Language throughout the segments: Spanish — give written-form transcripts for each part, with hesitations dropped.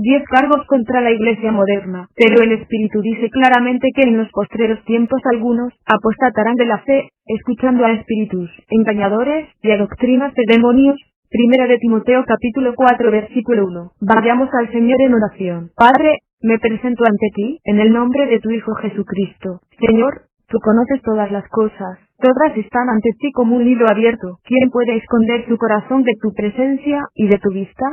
10 cargos contra la Iglesia moderna, pero el Espíritu dice claramente que en los postreros tiempos algunos apostatarán de la fe, escuchando a espíritus engañadores y a doctrinas de demonios. Primera de Timoteo capítulo 4 versículo 1. Vayamos al Señor en oración. Padre, me presento ante ti, en el nombre de tu Hijo Jesucristo. Señor, tú conoces todas las cosas, todas están ante ti como un libro abierto. ¿Quién puede esconder su corazón de tu presencia y de tu vista?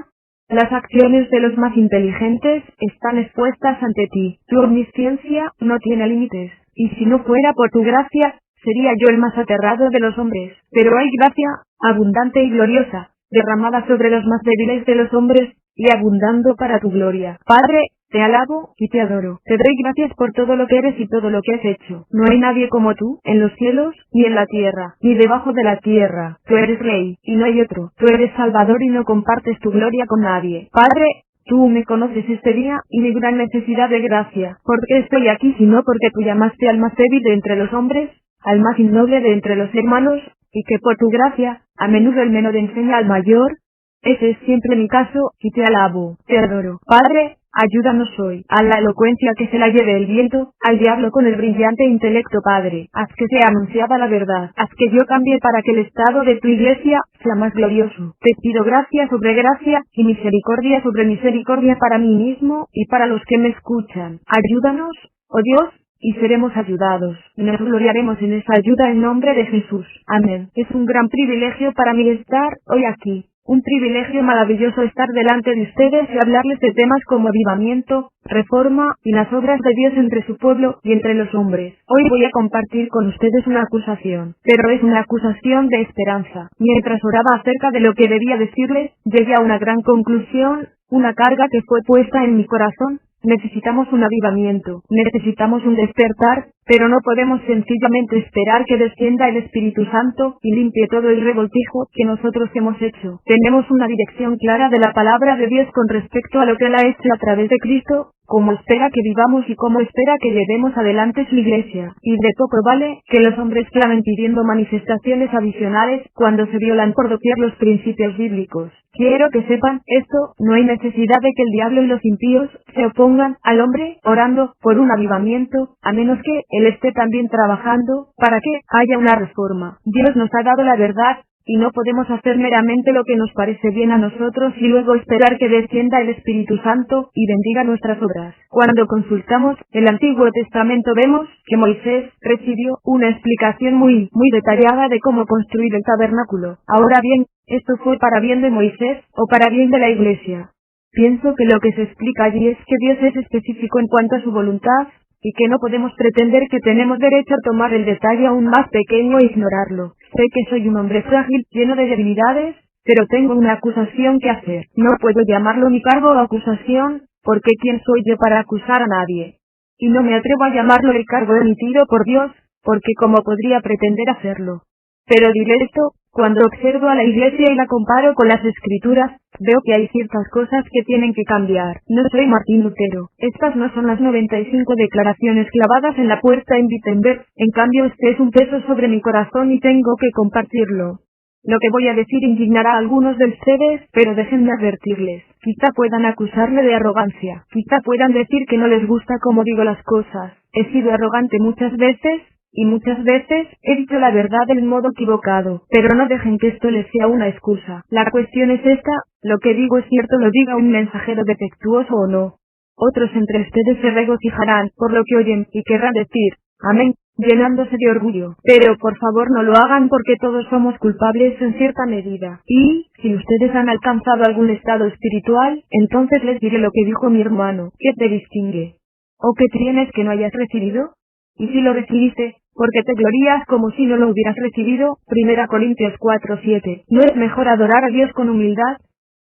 Las acciones de los más inteligentes están expuestas ante ti. Tu omnisciencia no tiene límites, y si no fuera por tu gracia, sería yo el más aterrado de los hombres. Pero hay gracia, abundante y gloriosa, derramada sobre los más débiles de los hombres, y abundando para tu gloria. Padre, te alabo y te adoro. Te doy gracias por todo lo que eres y todo lo que has hecho. No hay nadie como tú, en los cielos, ni en la tierra, ni debajo de la tierra. Tú eres Rey, y no hay otro. Tú eres Salvador y no compartes tu gloria con nadie. Padre, tú me conoces este día, y mi gran necesidad de gracia. ¿Por qué estoy aquí sino porque tú llamaste al más débil de entre los hombres, al más innoble de entre los hermanos, y que por tu gracia, a menudo el menor enseña al mayor? Ese es siempre mi caso, y te alabo, te adoro. Padre, ayúdanos hoy, a la elocuencia que se la lleve el viento, al diablo con el brillante intelecto. Padre, haz que sea anunciada la verdad, haz que yo cambie para que el estado de tu iglesia sea más glorioso. Te pido gracia sobre gracia, y misericordia sobre misericordia para mí mismo, y para los que me escuchan. Ayúdanos, oh Dios, y seremos ayudados. Nos gloriaremos en esa ayuda en nombre de Jesús. Amén. Es un gran privilegio para mí estar hoy aquí. Un privilegio maravilloso estar delante de ustedes y hablarles de temas como avivamiento, reforma, y las obras de Dios entre su pueblo y entre los hombres. Hoy voy a compartir con ustedes una acusación, pero es una acusación de esperanza. Mientras oraba acerca de lo que debía decirles, llegué a una gran conclusión, una carga que fue puesta en mi corazón. Necesitamos un avivamiento, necesitamos un despertar, pero no podemos sencillamente esperar que descienda el Espíritu Santo y limpie todo el revoltijo que nosotros hemos hecho. Tenemos una dirección clara de la palabra de Dios con respecto a lo que Él ha hecho a través de Cristo, cómo espera que vivamos y cómo espera que llevemos adelante su iglesia. Y de poco vale que los hombres clamen pidiendo manifestaciones adicionales cuando se violan por doquier los principios bíblicos. Quiero que sepan esto, no hay necesidad de que el diablo y los impíos se opongan al hombre orando por un avivamiento, a menos que él esté también trabajando para que haya una reforma. Dios nos ha dado la verdad, y no podemos hacer meramente lo que nos parece bien a nosotros y luego esperar que descienda el Espíritu Santo y bendiga nuestras obras. Cuando consultamos el Antiguo Testamento vemos que Moisés recibió una explicación muy detallada de cómo construir el tabernáculo. Ahora bien, ¿esto fue para bien de Moisés o para bien de la iglesia? Pienso que lo que se explica allí es que Dios es específico en cuanto a su voluntad, y que no podemos pretender que tenemos derecho a tomar el detalle aún más pequeño e ignorarlo. Sé que soy un hombre frágil, lleno de debilidades, pero tengo una acusación que hacer. No puedo llamarlo mi cargo o acusación, porque ¿quién soy yo para acusar a nadie? Y no me atrevo a llamarlo el cargo emitido por Dios, porque ¿cómo podría pretender hacerlo? Pero diré esto, cuando observo a la iglesia y la comparo con las escrituras, veo que hay ciertas cosas que tienen que cambiar. No soy Martín Lutero. Estas no son las 95 declaraciones clavadas en la puerta en Wittenberg. En cambio, este es un peso sobre mi corazón y tengo que compartirlo. Lo que voy a decir indignará a algunos de ustedes, pero déjenme advertirles. Quizá puedan acusarme de arrogancia. Quizá puedan decir que no les gusta cómo digo las cosas. He sido arrogante muchas veces, y muchas veces he dicho la verdad del modo equivocado, pero no dejen que esto les sea una excusa. La cuestión es esta, lo que digo es cierto, lo diga un mensajero defectuoso o no. Otros entre ustedes se regocijarán por lo que oyen y querrán decir, amén, llenándose de orgullo. Pero por favor no lo hagan porque todos somos culpables en cierta medida. Y, si ustedes han alcanzado algún estado espiritual, entonces les diré lo que dijo mi hermano, ¿qué te distingue? ¿O qué tienes que no hayas recibido? Y si lo recibiste, ¿por qué te glorías como si no lo hubieras recibido? 1 Corintios 4:7. ¿No es mejor adorar a Dios con humildad?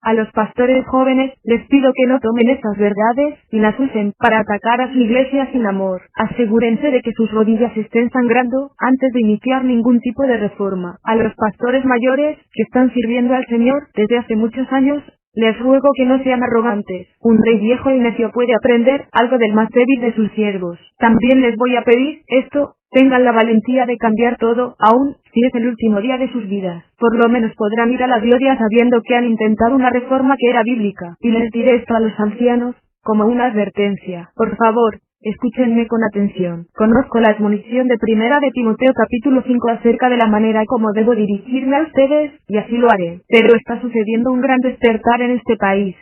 A los pastores jóvenes, les pido que no tomen estas verdades, y las usen para atacar a su iglesia sin amor. Asegúrense de que sus rodillas estén sangrando, antes de iniciar ningún tipo de reforma. A los pastores mayores, que están sirviendo al Señor, desde hace muchos años, les ruego que no sean arrogantes. Un rey viejo y necio puede aprender algo del más débil de sus siervos. También les voy a pedir esto, tengan la valentía de cambiar todo, aun si es el último día de sus vidas. Por lo menos podrán ir a la gloria sabiendo que han intentado una reforma que era bíblica. Y les diré esto a los ancianos, como una advertencia. Por favor, escúchenme con atención. Conozco la admonición de Primera de Timoteo capítulo 5 acerca de la manera como debo dirigirme a ustedes, y así lo haré. Pero está sucediendo un gran despertar en este país.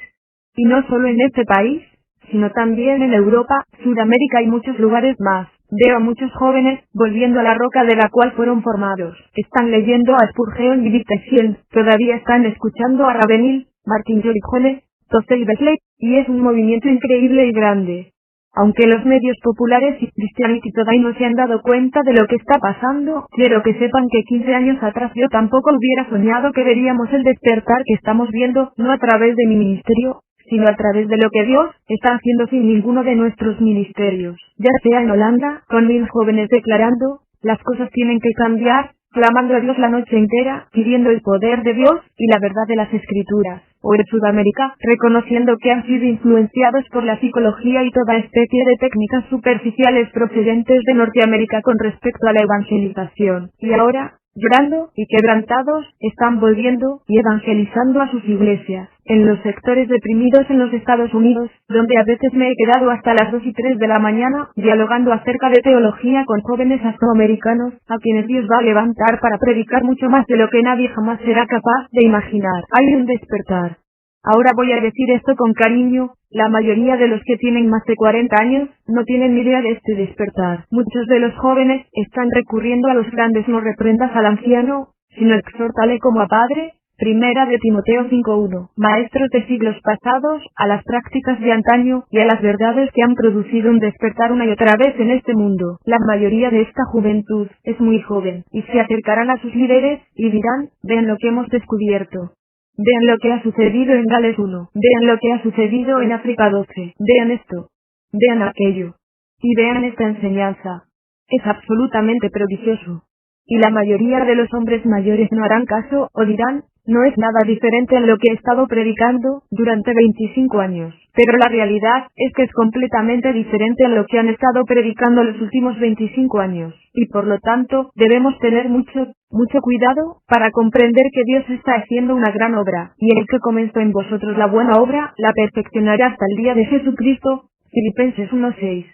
Y no solo en este país, sino también en Europa, Sudamérica y muchos lugares más. Veo a muchos jóvenes volviendo a la roca de la cual fueron formados. Están leyendo a Spurgeon y Wittgenstein, todavía están escuchando a Ravenhill, Martin Lloyd-Jones, Tozer y Wesley, y es un movimiento increíble y grande. Aunque los medios populares y Christianity Today no se han dado cuenta de lo que está pasando, quiero que sepan que 15 años atrás yo tampoco hubiera soñado que veríamos el despertar que estamos viendo, no a través de mi ministerio, sino a través de lo que Dios está haciendo sin ninguno de nuestros ministerios. Ya sea en Holanda, con 1000 jóvenes declarando, las cosas tienen que cambiar, clamando a Dios la noche entera, pidiendo el poder de Dios y la verdad de las Escrituras. O en Sudamérica, reconociendo que han sido influenciados por la psicología y toda especie de técnicas superficiales procedentes de Norteamérica con respecto a la evangelización. Y ahora, llorando y quebrantados, están volviendo y evangelizando a sus iglesias. En los sectores deprimidos en los Estados Unidos, donde a veces me he quedado hasta las 2 y 3 de la mañana, dialogando acerca de teología con jóvenes afroamericanos, a quienes Dios va a levantar para predicar mucho más de lo que nadie jamás será capaz de imaginar. Hay un despertar. Ahora voy a decir esto con cariño, la mayoría de los que tienen más de 40 años, no tienen ni idea de este despertar. Muchos de los jóvenes están recurriendo a los grandes no reprendas al anciano, sino exhórtale como a padre. Primera de Timoteo 5:1. Maestros de siglos pasados, a las prácticas de antaño y a las verdades que han producido un despertar una y otra vez en este mundo. La mayoría de esta juventud es muy joven, y se acercarán a sus líderes, y dirán, vean lo que hemos descubierto. Vean lo que ha sucedido en Gales 1. Vean lo que ha sucedido en África 12. Vean esto. Vean aquello. Y vean esta enseñanza. Es absolutamente prodigioso. Y la mayoría de los hombres mayores no harán caso, o dirán, no es nada diferente a lo que he estado predicando durante 25 años. Pero la realidad es que es completamente diferente a lo que han estado predicando los últimos 25 años. Y por lo tanto, debemos tener mucho cuidado para comprender que Dios está haciendo una gran obra, y el que comenzó en vosotros la buena obra, la perfeccionará hasta el día de Jesucristo. Filipenses 1:6.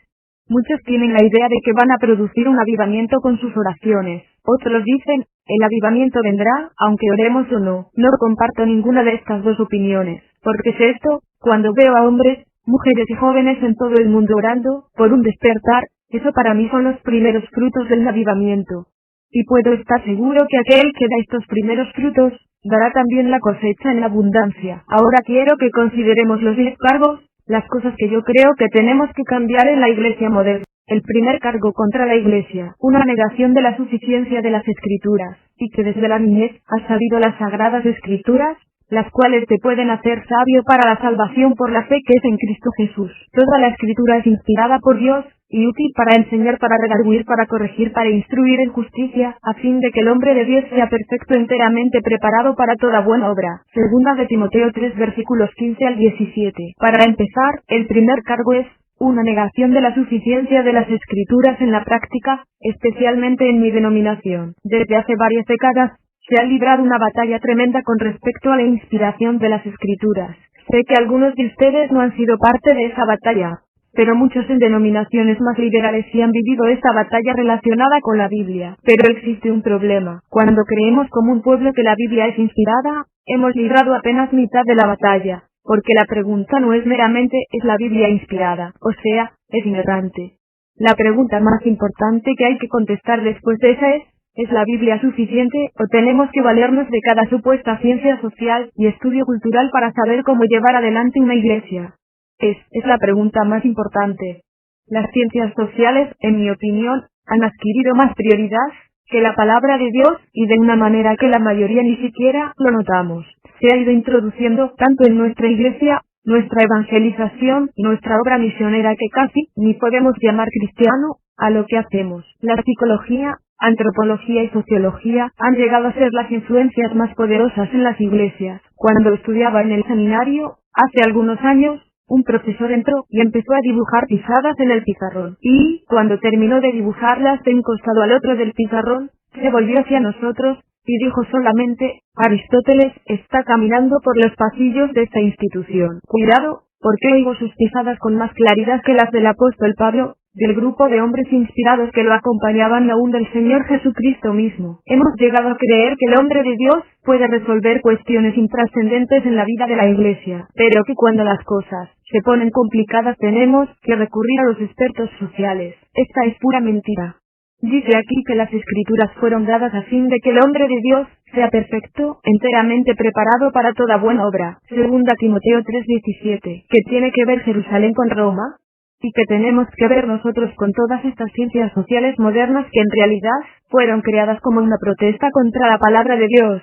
Muchos tienen la idea de que van a producir un avivamiento con sus oraciones. Otros dicen, el avivamiento vendrá, aunque oremos o no. No comparto ninguna de estas dos opiniones. Porque es esto, cuando veo a hombres, mujeres y jóvenes en todo el mundo orando, por un despertar, eso para mí son los primeros frutos del avivamiento. Y puedo estar seguro que aquel que da estos primeros frutos, dará también la cosecha en abundancia. Ahora quiero que consideremos los 10 cargos, las cosas que yo creo que tenemos que cambiar en la iglesia moderna. El primer cargo contra la iglesia, una negación de la suficiencia de las escrituras, y que desde la niñez has sabido las sagradas escrituras, las cuales te pueden hacer sabio para la salvación por la fe que es en Cristo Jesús. Toda la escritura es inspirada por Dios, y útil para enseñar, para redarguir, para corregir, para instruir en justicia, a fin de que el hombre de Dios sea perfecto, enteramente preparado para toda buena obra. Segunda de Timoteo 3 versículos 15 al 17. Para empezar, el primer cargo es una negación de la suficiencia de las escrituras en la práctica, especialmente en mi denominación. Desde hace varias décadas, se ha librado una batalla tremenda con respecto a la inspiración de las escrituras. Sé que algunos de ustedes no han sido parte de esa batalla, pero muchos en denominaciones más liberales sí han vivido esta batalla relacionada con la Biblia. Pero existe un problema. Cuando creemos como un pueblo que la Biblia es inspirada, hemos librado apenas mitad de la batalla, porque la pregunta no es meramente ¿es la Biblia inspirada? O sea, ¿es inerrante? La pregunta más importante que hay que contestar después de esa ¿es la Biblia suficiente, o tenemos que valernos de cada supuesta ciencia social y estudio cultural para saber cómo llevar adelante una iglesia? Es la pregunta más importante. Las ciencias sociales, en mi opinión, han adquirido más prioridad que la palabra de Dios, y de una manera que la mayoría ni siquiera lo notamos. Se ha ido introduciendo tanto en nuestra iglesia, nuestra evangelización, nuestra obra misionera, que casi ni podemos llamar cristiano a lo que hacemos. La psicología, antropología y sociología han llegado a ser las influencias más poderosas en las iglesias. Cuando estudiaba en el seminario, hace algunos años, un profesor entró y empezó a dibujar pisadas en el pizarrón, y, cuando terminó de dibujarlas de un costado al otro del pizarrón, se volvió hacia nosotros, y dijo solamente: Aristóteles está caminando por los pasillos de esta institución. Cuidado, porque oigo sus pisadas con más claridad que las del apóstol Pablo, del grupo de hombres inspirados que lo acompañaban y aún del Señor Jesucristo mismo. Hemos llegado a creer que el hombre de Dios puede resolver cuestiones intrascendentes en la vida de la Iglesia, pero que cuando las cosas se ponen complicadas tenemos que recurrir a los expertos sociales. Esta es pura mentira. Dice aquí que las Escrituras fueron dadas a fin de que el hombre de Dios sea perfecto, enteramente preparado para toda buena obra. Segunda Timoteo 3:17. ¿Qué tiene que ver Jerusalén con Roma? ¿Y qué tenemos que ver nosotros con todas estas ciencias sociales modernas que en realidad fueron creadas como una protesta contra la palabra de Dios?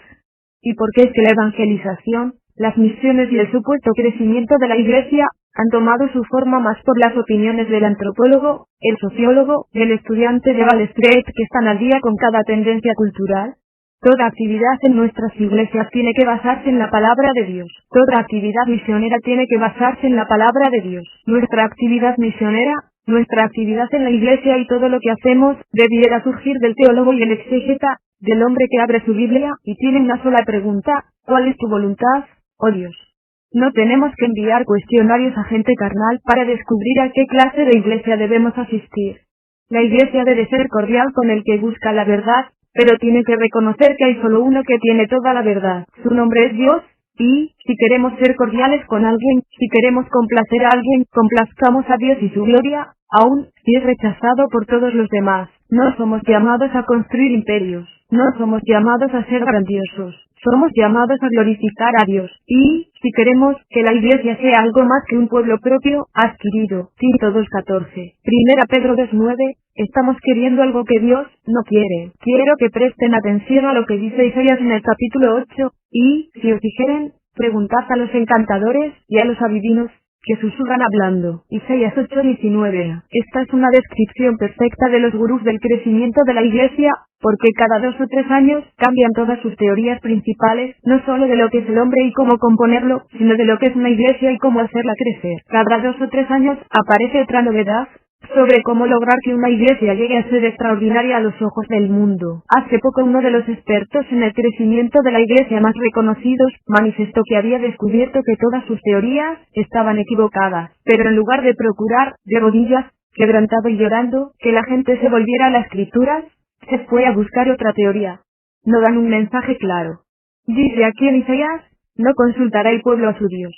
¿Y por qué es que la evangelización, las misiones y el supuesto crecimiento de la Iglesia han tomado su forma más por las opiniones del antropólogo, el sociólogo y el estudiante de Wall Street que están al día con cada tendencia cultural? Toda actividad en nuestras iglesias tiene que basarse en la palabra de Dios. Toda actividad misionera tiene que basarse en la palabra de Dios. Nuestra actividad misionera, nuestra actividad en la iglesia y todo lo que hacemos, debiera surgir del teólogo y el exégeta, del hombre que abre su Biblia y tiene una sola pregunta: ¿cuál es tu voluntad, oh Dios? No tenemos que enviar cuestionarios a gente carnal para descubrir a qué clase de iglesia debemos asistir. La iglesia debe ser cordial con el que busca la verdad, pero tiene que reconocer que hay solo uno que tiene toda la verdad. Su nombre es Dios, y, si queremos ser cordiales con alguien, si queremos complacer a alguien, complazcamos a Dios y su gloria, aun si es rechazado por todos los demás. No somos llamados a construir imperios, no somos llamados a ser grandiosos, somos llamados a glorificar a Dios, y, si queremos que la iglesia sea algo más que un pueblo propio, adquirido. Tito 2:14. Primera Pedro 2:9. Estamos queriendo algo que Dios no quiere. Quiero que presten atención a lo que dice Isaías en el capítulo 8, y, si os dijeren, preguntad a los encantadores y a los adivinos, que susurran hablando. Isaías 8:19. Esta es una descripción perfecta de los gurús del crecimiento de la iglesia, porque cada 2 o 3 años cambian todas sus teorías principales, no solo de lo que es el hombre y cómo componerlo, sino de lo que es una iglesia y cómo hacerla crecer. Cada 2 o 3 años aparece otra novedad sobre cómo lograr que una iglesia llegue a ser extraordinaria a los ojos del mundo. Hace poco uno de los expertos en el crecimiento de la iglesia más reconocidos manifestó que había descubierto que todas sus teorías estaban equivocadas, pero en lugar de procurar, de rodillas, quebrantado y llorando, que la gente se volviera a las escrituras, se fue a buscar otra teoría. No dan un mensaje claro. Dice aquí en Isaías: no consultará el pueblo a su Dios.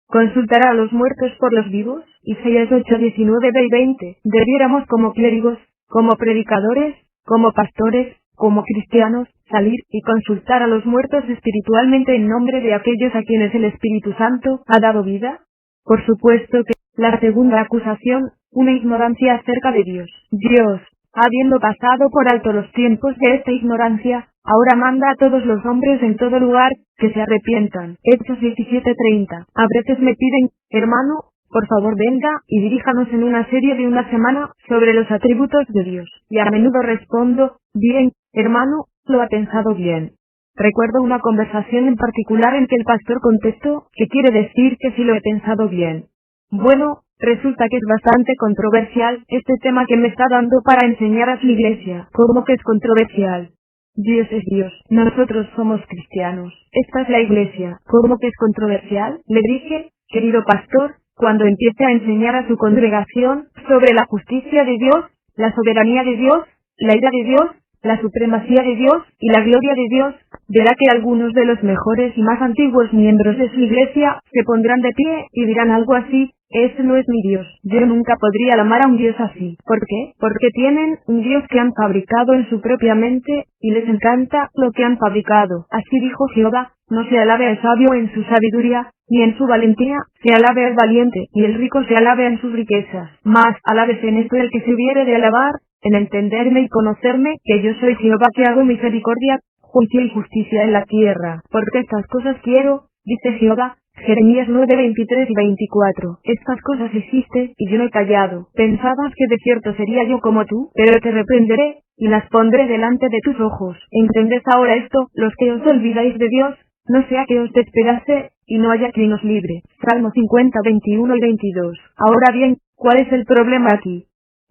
¿Consultará a los muertos por los vivos? Isaías 8:19 y 20. Debiéramos como clérigos, como predicadores, como pastores, como cristianos, salir y consultar a los muertos espiritualmente en nombre de aquellos a quienes el Espíritu Santo ha dado vida. Por supuesto que la segunda acusación, una ignorancia acerca de Dios. Dios, habiendo pasado por alto los tiempos de esta ignorancia, ahora manda a todos los hombres en todo lugar que se arrepientan. Hechos 17:30. A veces me piden: hermano, por favor venga y diríjanos en una serie de una semana sobre los atributos de Dios. Y a menudo respondo: bien, hermano, lo ha pensado bien. Recuerdo una conversación en particular en que el pastor contestó: ¿qué quiere decir que si lo he pensado bien? Bueno, resulta que es bastante controversial este tema que me está dando para enseñar a su iglesia. ¿Cómo que es controversial? Dios es Dios, nosotros somos cristianos, esta es la iglesia. ¿Cómo que es controversial? Le dije: querido pastor, cuando empiece a enseñar a su congregación sobre la justicia de Dios, la soberanía de Dios, la ira de Dios, la supremacía de Dios y la gloria de Dios, verá que algunos de los mejores y más antiguos miembros de su iglesia se pondrán de pie y dirán algo así: ese no es mi Dios. Yo nunca podría amar a un Dios así. ¿Por qué? Porque tienen un Dios que han fabricado en su propia mente, y les encanta lo que han fabricado. Así dijo Jehová: no se alabe al sabio en su sabiduría, ni en su valentía, se alabe al valiente, y el rico se alabe en sus riquezas. Mas, alábese en esto el que se hubiere de alabar, en entenderme y conocerme, que yo soy Jehová que hago misericordia, juicio y justicia en la tierra. Porque estas cosas quiero, dice Jehová. Jeremías 9:23 y 24. Estas cosas existen, y yo no he callado. Pensabas que de cierto sería yo como tú, pero te reprenderé, y las pondré delante de tus ojos. ¿Entendés ahora esto, los que os olvidáis de Dios? No sea que os despedace, y no haya quien nos libre. Salmo 50, 21 y 22. Ahora bien, ¿cuál es el problema aquí?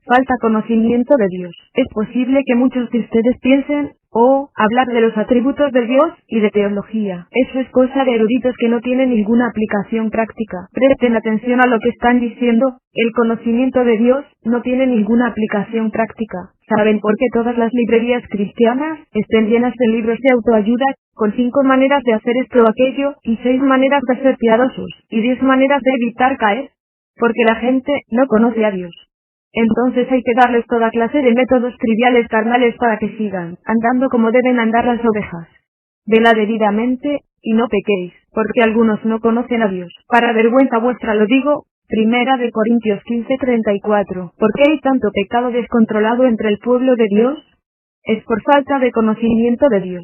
Falta conocimiento de Dios. Es posible que muchos de ustedes piensen, hablar de los atributos de Dios y de teología. Eso es cosa de eruditos que no tienen ninguna aplicación práctica. Presten atención a lo que están diciendo, el conocimiento de Dios no tiene ninguna aplicación práctica. ¿Saben por qué todas las librerías cristianas estén llenas de libros de autoayuda, con 5 maneras de hacer esto o aquello, y 6 maneras de ser piadosos, y 10 maneras de evitar caer? Porque la gente no conoce a Dios. Entonces hay que darles toda clase de métodos triviales carnales para que sigan andando como deben andar las ovejas. Vela debidamente, y no pequéis, porque algunos no conocen a Dios. Para vergüenza vuestra lo digo. Primera de Corintios 15:34. ¿Por qué hay tanto pecado descontrolado entre el pueblo de Dios? Es por falta de conocimiento de Dios.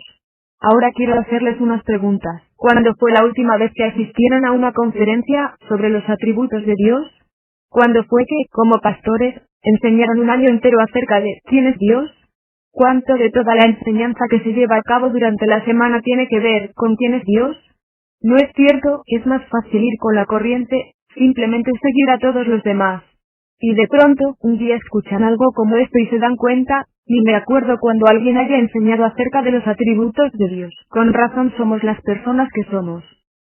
Ahora quiero hacerles unas preguntas. ¿Cuándo fue la última vez que asistieron a una conferencia sobre los atributos de Dios? ¿Cuándo fue que, como pastores, enseñaron un año entero acerca de quién es Dios? ¿Cuánto de toda la enseñanza que se lleva a cabo durante la semana tiene que ver con quién es Dios? ¿No es cierto que es más fácil ir con la corriente, simplemente seguir a todos los demás? Y de pronto, un día escuchan algo como esto y se dan cuenta, ni me acuerdo cuando alguien haya enseñado acerca de los atributos de Dios. Con razón somos las personas que somos.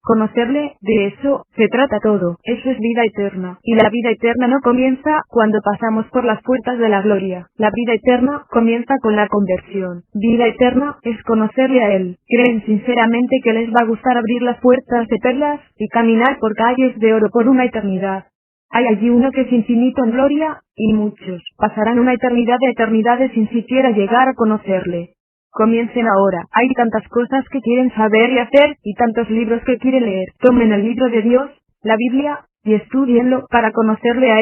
Conocerle, de eso se trata todo. Eso es vida eterna. Y la vida eterna no comienza cuando pasamos por las puertas de la gloria. La vida eterna comienza con la conversión. Vida eterna es conocerle a Él. Creen sinceramente que les va a gustar abrir las puertas de perlas y caminar por calles de oro por una eternidad. Hay allí uno que es infinito en gloria, y muchos pasarán una eternidad de eternidades sin siquiera llegar a conocerle. Comiencen ahora. Hay tantas cosas que quieren saber y hacer, y tantos libros que quieren leer. Tomen el libro de Dios, la Biblia, y estudienlo para conocerle a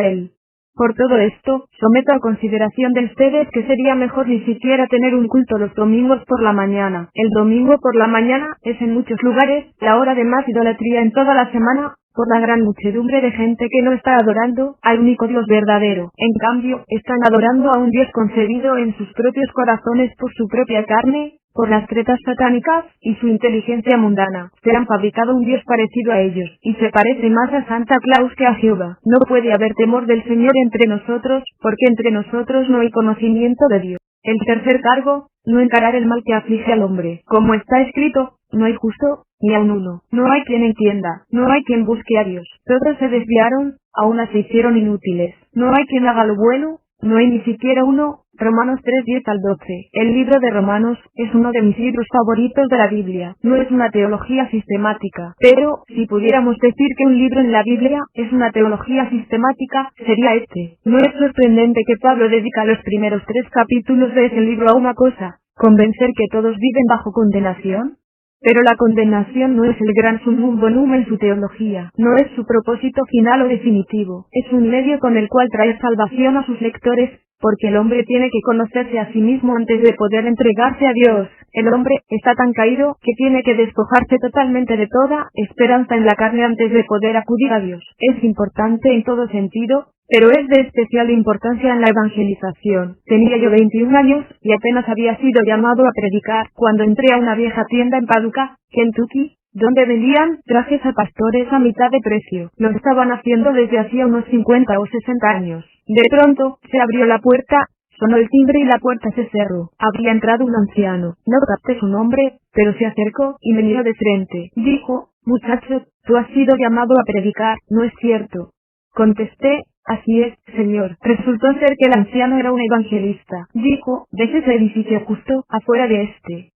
Él. Por todo esto, someto a consideración de ustedes que sería mejor ni siquiera tener un culto los domingos por la mañana. El domingo por la mañana es en muchos lugares la hora de más idolatría en toda la semana, por la gran muchedumbre de gente que no está adorando al único Dios verdadero. En cambio, están adorando a un Dios concebido en sus propios corazones por su propia carne, por las tretas satánicas y su inteligencia mundana. Se han fabricado un Dios parecido a ellos, y se parece más a Santa Claus que a Jehová. No puede haber temor del Señor entre nosotros, porque entre nosotros no hay conocimiento de Dios. El tercer cargo, no encarar el mal que aflige al hombre. Como está escrito, no hay justo, ni aun uno. No hay quien entienda, no hay quien busque a Dios. Todos se desviaron, a una se hicieron inútiles. No hay quien haga lo bueno, no hay ni siquiera uno. Romanos 3:10-12. El libro de Romanos es uno de mis libros favoritos de la Biblia. No es una teología sistemática, pero, si pudiéramos decir que un libro en la Biblia es una teología sistemática, sería este. ¿No es sorprendente que Pablo dedica los primeros 3 capítulos de ese libro a una cosa? ¿Convencer que todos viven bajo condenación? Pero la condenación no es el gran sumum bonum en su teología, no es su propósito final o definitivo, es un medio con el cual trae salvación a sus lectores, porque el hombre tiene que conocerse a sí mismo antes de poder entregarse a Dios. El hombre está tan caído que tiene que despojarse totalmente de toda esperanza en la carne antes de poder acudir a Dios. Es importante en todo sentido, pero es de especial importancia en la evangelización. Tenía yo 21 años, y apenas había sido llamado a predicar, cuando entré a una vieja tienda en Paducah, Kentucky, donde vendían trajes a pastores a mitad de precio. Lo estaban haciendo desde hacía unos 50 o 60 años. De pronto, se abrió la puerta, sonó el timbre y la puerta se cerró. Había entrado un anciano. No capté su nombre, pero se acercó y me miró de frente. Dijo: «Muchacho, tú has sido llamado a predicar, ¿no es cierto?». Contesté: «Así es, señor». Resultó ser que el anciano era un evangelista. Dijo: «¿Ves ese edificio justo afuera de este?».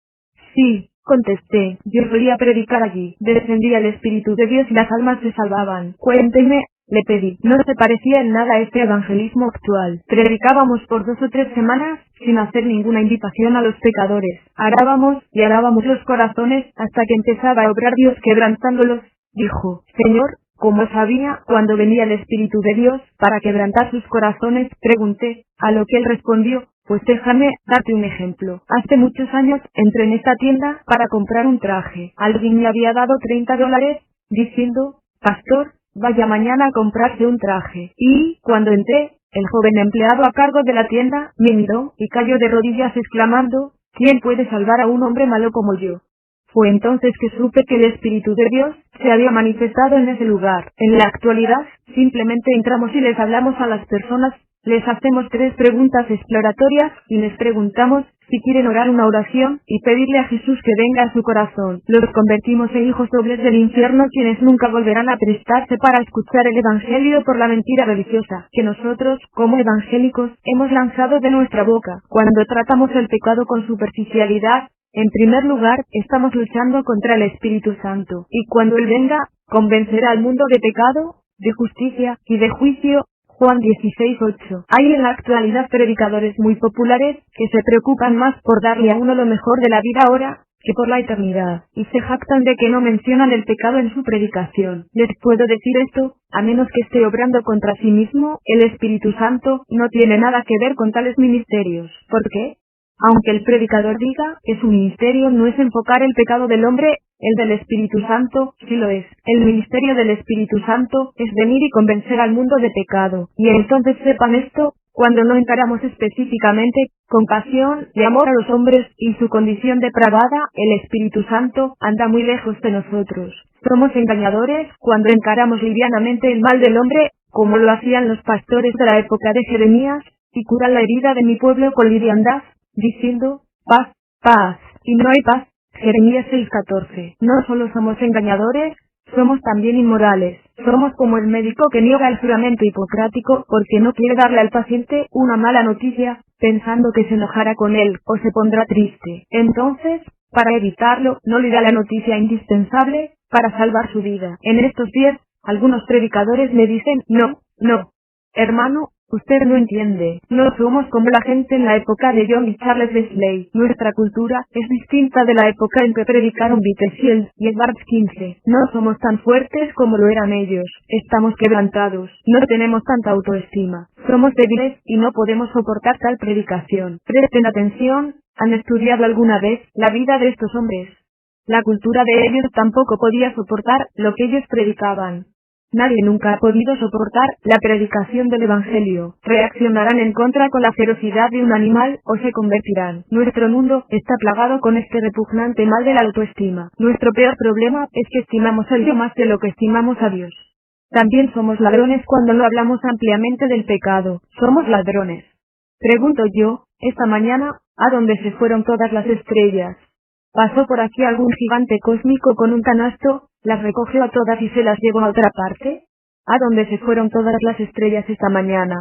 «Sí», contesté, «yo solía predicar allí». Descendía el Espíritu de Dios y las almas se salvaban. «Cuénteme», le pedí. No se parecía en nada a este evangelismo actual. Predicábamos por 2 o 3 semanas, sin hacer ninguna invitación a los pecadores. Arábamos y arábamos los corazones, hasta que empezaba a obrar Dios quebrantándolos. Dijo: «Señor, ¿cómo sabía cuando venía el Espíritu de Dios para quebrantar sus corazones?». Pregunté, a lo que él respondió: «Pues déjame darte un ejemplo. Hace muchos años entré en esta tienda para comprar un traje. Alguien me había dado $30, diciendo: «Pastor, vaya mañana a comprarse un traje». Y, cuando entré, el joven empleado a cargo de la tienda me miró y cayó de rodillas exclamando: «¿Quién puede salvar a un hombre malo como yo?». Fue entonces que supe que el Espíritu de Dios se había manifestado en ese lugar. En la actualidad, simplemente entramos y les hablamos a las personas, les hacemos 3 preguntas exploratorias, y les preguntamos si quieren orar una oración, y pedirle a Jesús que venga a su corazón. Los convertimos en hijos dobles del infierno, quienes nunca volverán a prestarse para escuchar el Evangelio por la mentira religiosa, que nosotros, como evangélicos, hemos lanzado de nuestra boca. Cuando tratamos el pecado con superficialidad, en primer lugar, estamos luchando contra el Espíritu Santo, y cuando Él venga, convencerá al mundo de pecado, de justicia, y de juicio. Juan 16:8. Hay en la actualidad predicadores muy populares, que se preocupan más por darle a uno lo mejor de la vida ahora, que por la eternidad, y se jactan de que no mencionan el pecado en su predicación. Les puedo decir esto, a menos que esté obrando contra sí mismo, el Espíritu Santo no tiene nada que ver con tales ministerios. ¿Por qué? Aunque el predicador diga que su ministerio no es enfocar el pecado del hombre, el del Espíritu Santo sí lo es. El ministerio del Espíritu Santo es venir y convencer al mundo de pecado. Y entonces sepan esto, cuando no encaramos específicamente, con pasión y amor a los hombres y su condición depravada, el Espíritu Santo anda muy lejos de nosotros. Somos engañadores cuando encaramos livianamente el mal del hombre, como lo hacían los pastores de la época de Jeremías, y curan la herida de mi pueblo con liviandad, diciendo, paz, paz, y no hay paz. Jeremías 6:14. No solo somos engañadores, somos también inmorales. Somos como el médico que niega el juramento hipocrático porque no quiere darle al paciente una mala noticia, pensando que se enojará con él o se pondrá triste. Entonces, para evitarlo, no le da la noticia indispensable para salvar su vida. En estos días, algunos predicadores me dicen, no, hermano, usted no entiende. No somos como la gente en la época de John y Charles Wesley. Nuestra cultura es distinta de la época en que predicaron Beatles y Edwards 15. No somos tan fuertes como lo eran ellos. Estamos quebrantados. No tenemos tanta autoestima. Somos débiles y no podemos soportar tal predicación. Presten atención. ¿Han estudiado alguna vez la vida de estos hombres? La cultura de ellos tampoco podía soportar lo que ellos predicaban. Nadie nunca ha podido soportar la predicación del Evangelio. Reaccionarán en contra con la ferocidad de un animal o se convertirán. Nuestro mundo está plagado con este repugnante mal de la autoestima. Nuestro peor problema es que estimamos a Dios más de lo que estimamos a Dios. También somos ladrones cuando no hablamos ampliamente del pecado. Somos ladrones. Pregunto yo, esta mañana, ¿a dónde se fueron todas las estrellas? ¿Pasó por aquí algún gigante cósmico con un canasto, las recogió a todas y se las llevó a otra parte? ¿A dónde se fueron todas las estrellas esta mañana?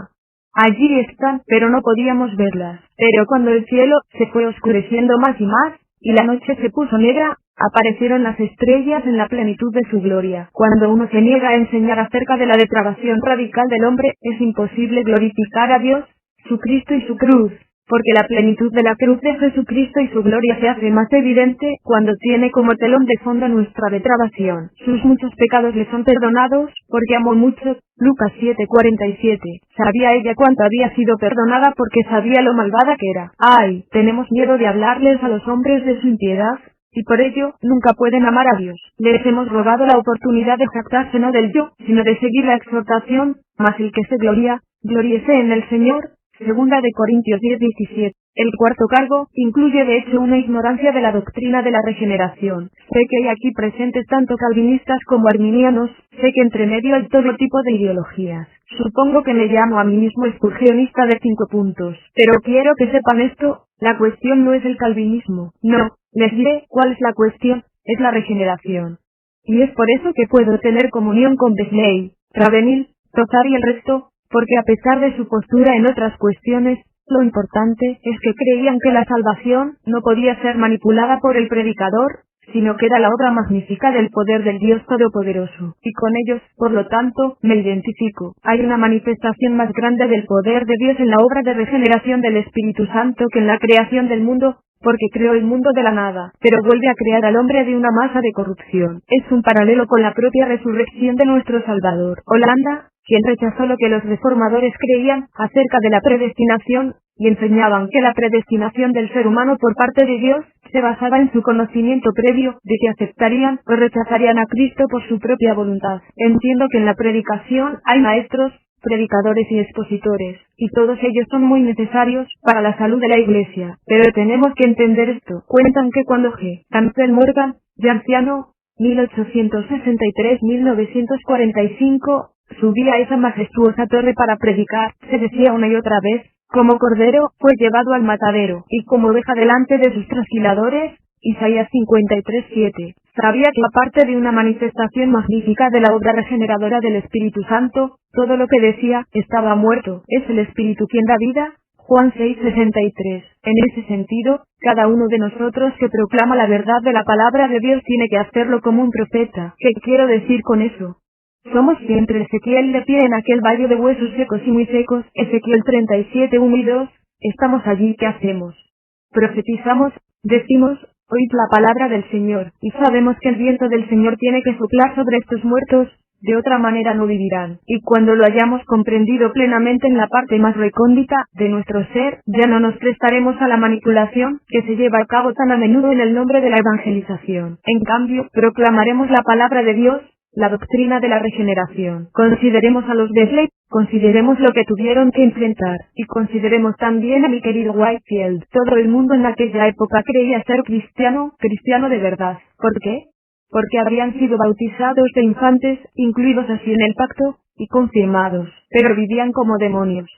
Allí están, pero no podíamos verlas. Pero cuando el cielo se fue oscureciendo más y más, y la noche se puso negra, aparecieron las estrellas en la plenitud de su gloria. Cuando uno se niega a enseñar acerca de la depravación radical del hombre, es imposible glorificar a Dios, su Cristo y su cruz. Porque la plenitud de la cruz de Jesucristo y su gloria se hace más evidente cuando tiene como telón de fondo nuestra depravación. Sus muchos pecados le son perdonados, porque amó mucho. Lucas 7:47. Sabía ella cuánto había sido perdonada porque sabía lo malvada que era. ¡Ay! Tenemos miedo de hablarles a los hombres de su impiedad, y por ello, nunca pueden amar a Dios. Les hemos robado la oportunidad de jactarse no del yo, sino de seguir la exhortación, mas el que se gloría, gloríese en el Señor. Segunda de Corintios 10:17. El cuarto cargo incluye de hecho una ignorancia de la doctrina de la regeneración. Sé que hay aquí presentes tanto calvinistas como arminianos, sé que entre medio hay todo tipo de ideologías. Supongo que me llamo a mí mismo excursionista de 5 puntos. Pero quiero que sepan esto, la cuestión no es el calvinismo. No, les diré cuál es la cuestión, es la regeneración. Y es por eso que puedo tener comunión con Wesley, Ravenhill, Tozer y el resto, porque a pesar de su postura en otras cuestiones, lo importante es que creían que la salvación no podía ser manipulada por el predicador, sino que era la obra magnífica del poder del Dios Todopoderoso. Y con ellos, por lo tanto, me identifico. Hay una manifestación más grande del poder de Dios en la obra de regeneración del Espíritu Santo que en la creación del mundo, porque creó el mundo de la nada, pero vuelve a crear al hombre de una masa de corrupción. Es un paralelo con la propia resurrección de nuestro Salvador. Holanda, quien rechazó lo que los reformadores creían acerca de la predestinación, y enseñaban que la predestinación del ser humano por parte de Dios se basaba en su conocimiento previo de que aceptarían o rechazarían a Cristo por su propia voluntad. Entiendo que en la predicación hay maestros, predicadores y expositores, y todos ellos son muy necesarios para la salud de la Iglesia. Pero tenemos que entender esto. Cuentan que cuando G. Campbell Morgan, de anciano, 1863-1945, subía a esa majestuosa torre para predicar, se decía una y otra vez: como cordero, fue llevado al matadero, y como oveja delante de sus trasquiladores. Isaías 53:7. Sabía que aparte de una manifestación magnífica de la obra regeneradora del Espíritu Santo, todo lo que decía estaba muerto. Es el Espíritu quien da vida. Juan 6:63. En ese sentido, cada uno de nosotros que proclama la verdad de la palabra de Dios tiene que hacerlo como un profeta. ¿Qué quiero decir con eso? Somos siempre Ezequiel de pie en aquel valle de huesos secos y muy secos, Ezequiel 37:1 y 2, estamos allí, ¿qué hacemos? Profetizamos, decimos: oíd la palabra del Señor, y sabemos que el viento del Señor tiene que soplar sobre estos muertos, de otra manera no vivirán. Y cuando lo hayamos comprendido plenamente en la parte más recóndita de nuestro ser, ya no nos prestaremos a la manipulación que se lleva a cabo tan a menudo en el nombre de la evangelización. En cambio, proclamaremos la palabra de Dios, la doctrina de la regeneración. Consideremos a los Wesley, consideremos lo que tuvieron que enfrentar, y consideremos también a mi querido Whitefield. Todo el mundo en aquella época creía ser cristiano de verdad. ¿Por qué? Porque habrían sido bautizados de infantes, incluidos así en el pacto, y confirmados, pero vivían como demonios.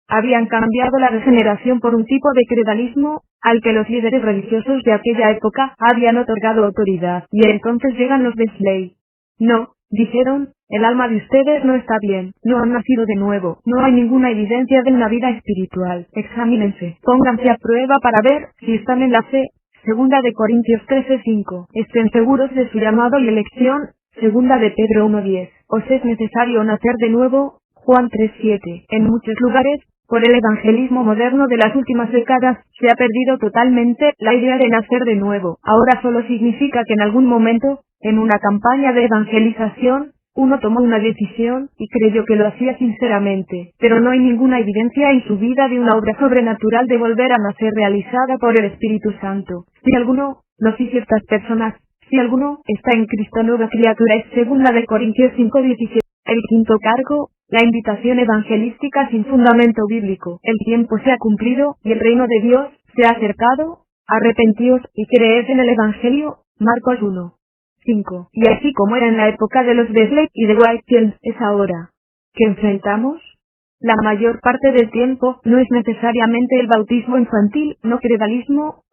Habían cambiado la regeneración por un tipo de credalismo, al que los líderes religiosos de aquella época habían otorgado autoridad. Y entonces llegan los Wesley. No, dijeron, el alma de ustedes no está bien, no han nacido de nuevo, no hay ninguna evidencia de una vida espiritual. Examínense, pónganse a prueba para ver si están en la fe. Segunda de Corintios 13:5. Estén seguros de su llamado y elección. Segunda de Pedro 1:10. Os es necesario nacer de nuevo. Juan 3:7. En muchos lugares, por el evangelismo moderno de las últimas décadas, se ha perdido totalmente la idea de nacer de nuevo. Ahora solo significa que en algún momento, en una campaña de evangelización, uno tomó una decisión y creyó que lo hacía sinceramente, pero no hay ninguna evidencia en su vida de una obra sobrenatural de volver a nacer realizada por el Espíritu Santo. Si alguno, no si ciertas personas, si alguno está en Cristo, nueva criatura es segunda de Corintios 5:17. El quinto cargo, la invitación evangelística sin fundamento bíblico. El tiempo se ha cumplido y el reino de Dios se ha acercado. Arrepentíos y creed en el Evangelio. Marcos 1:5. Y así como era en la época de los Wesley y de Whitefield, es ahora. ¿Qué enfrentamos? La mayor parte del tiempo no es necesariamente el bautismo infantil, no credalismo,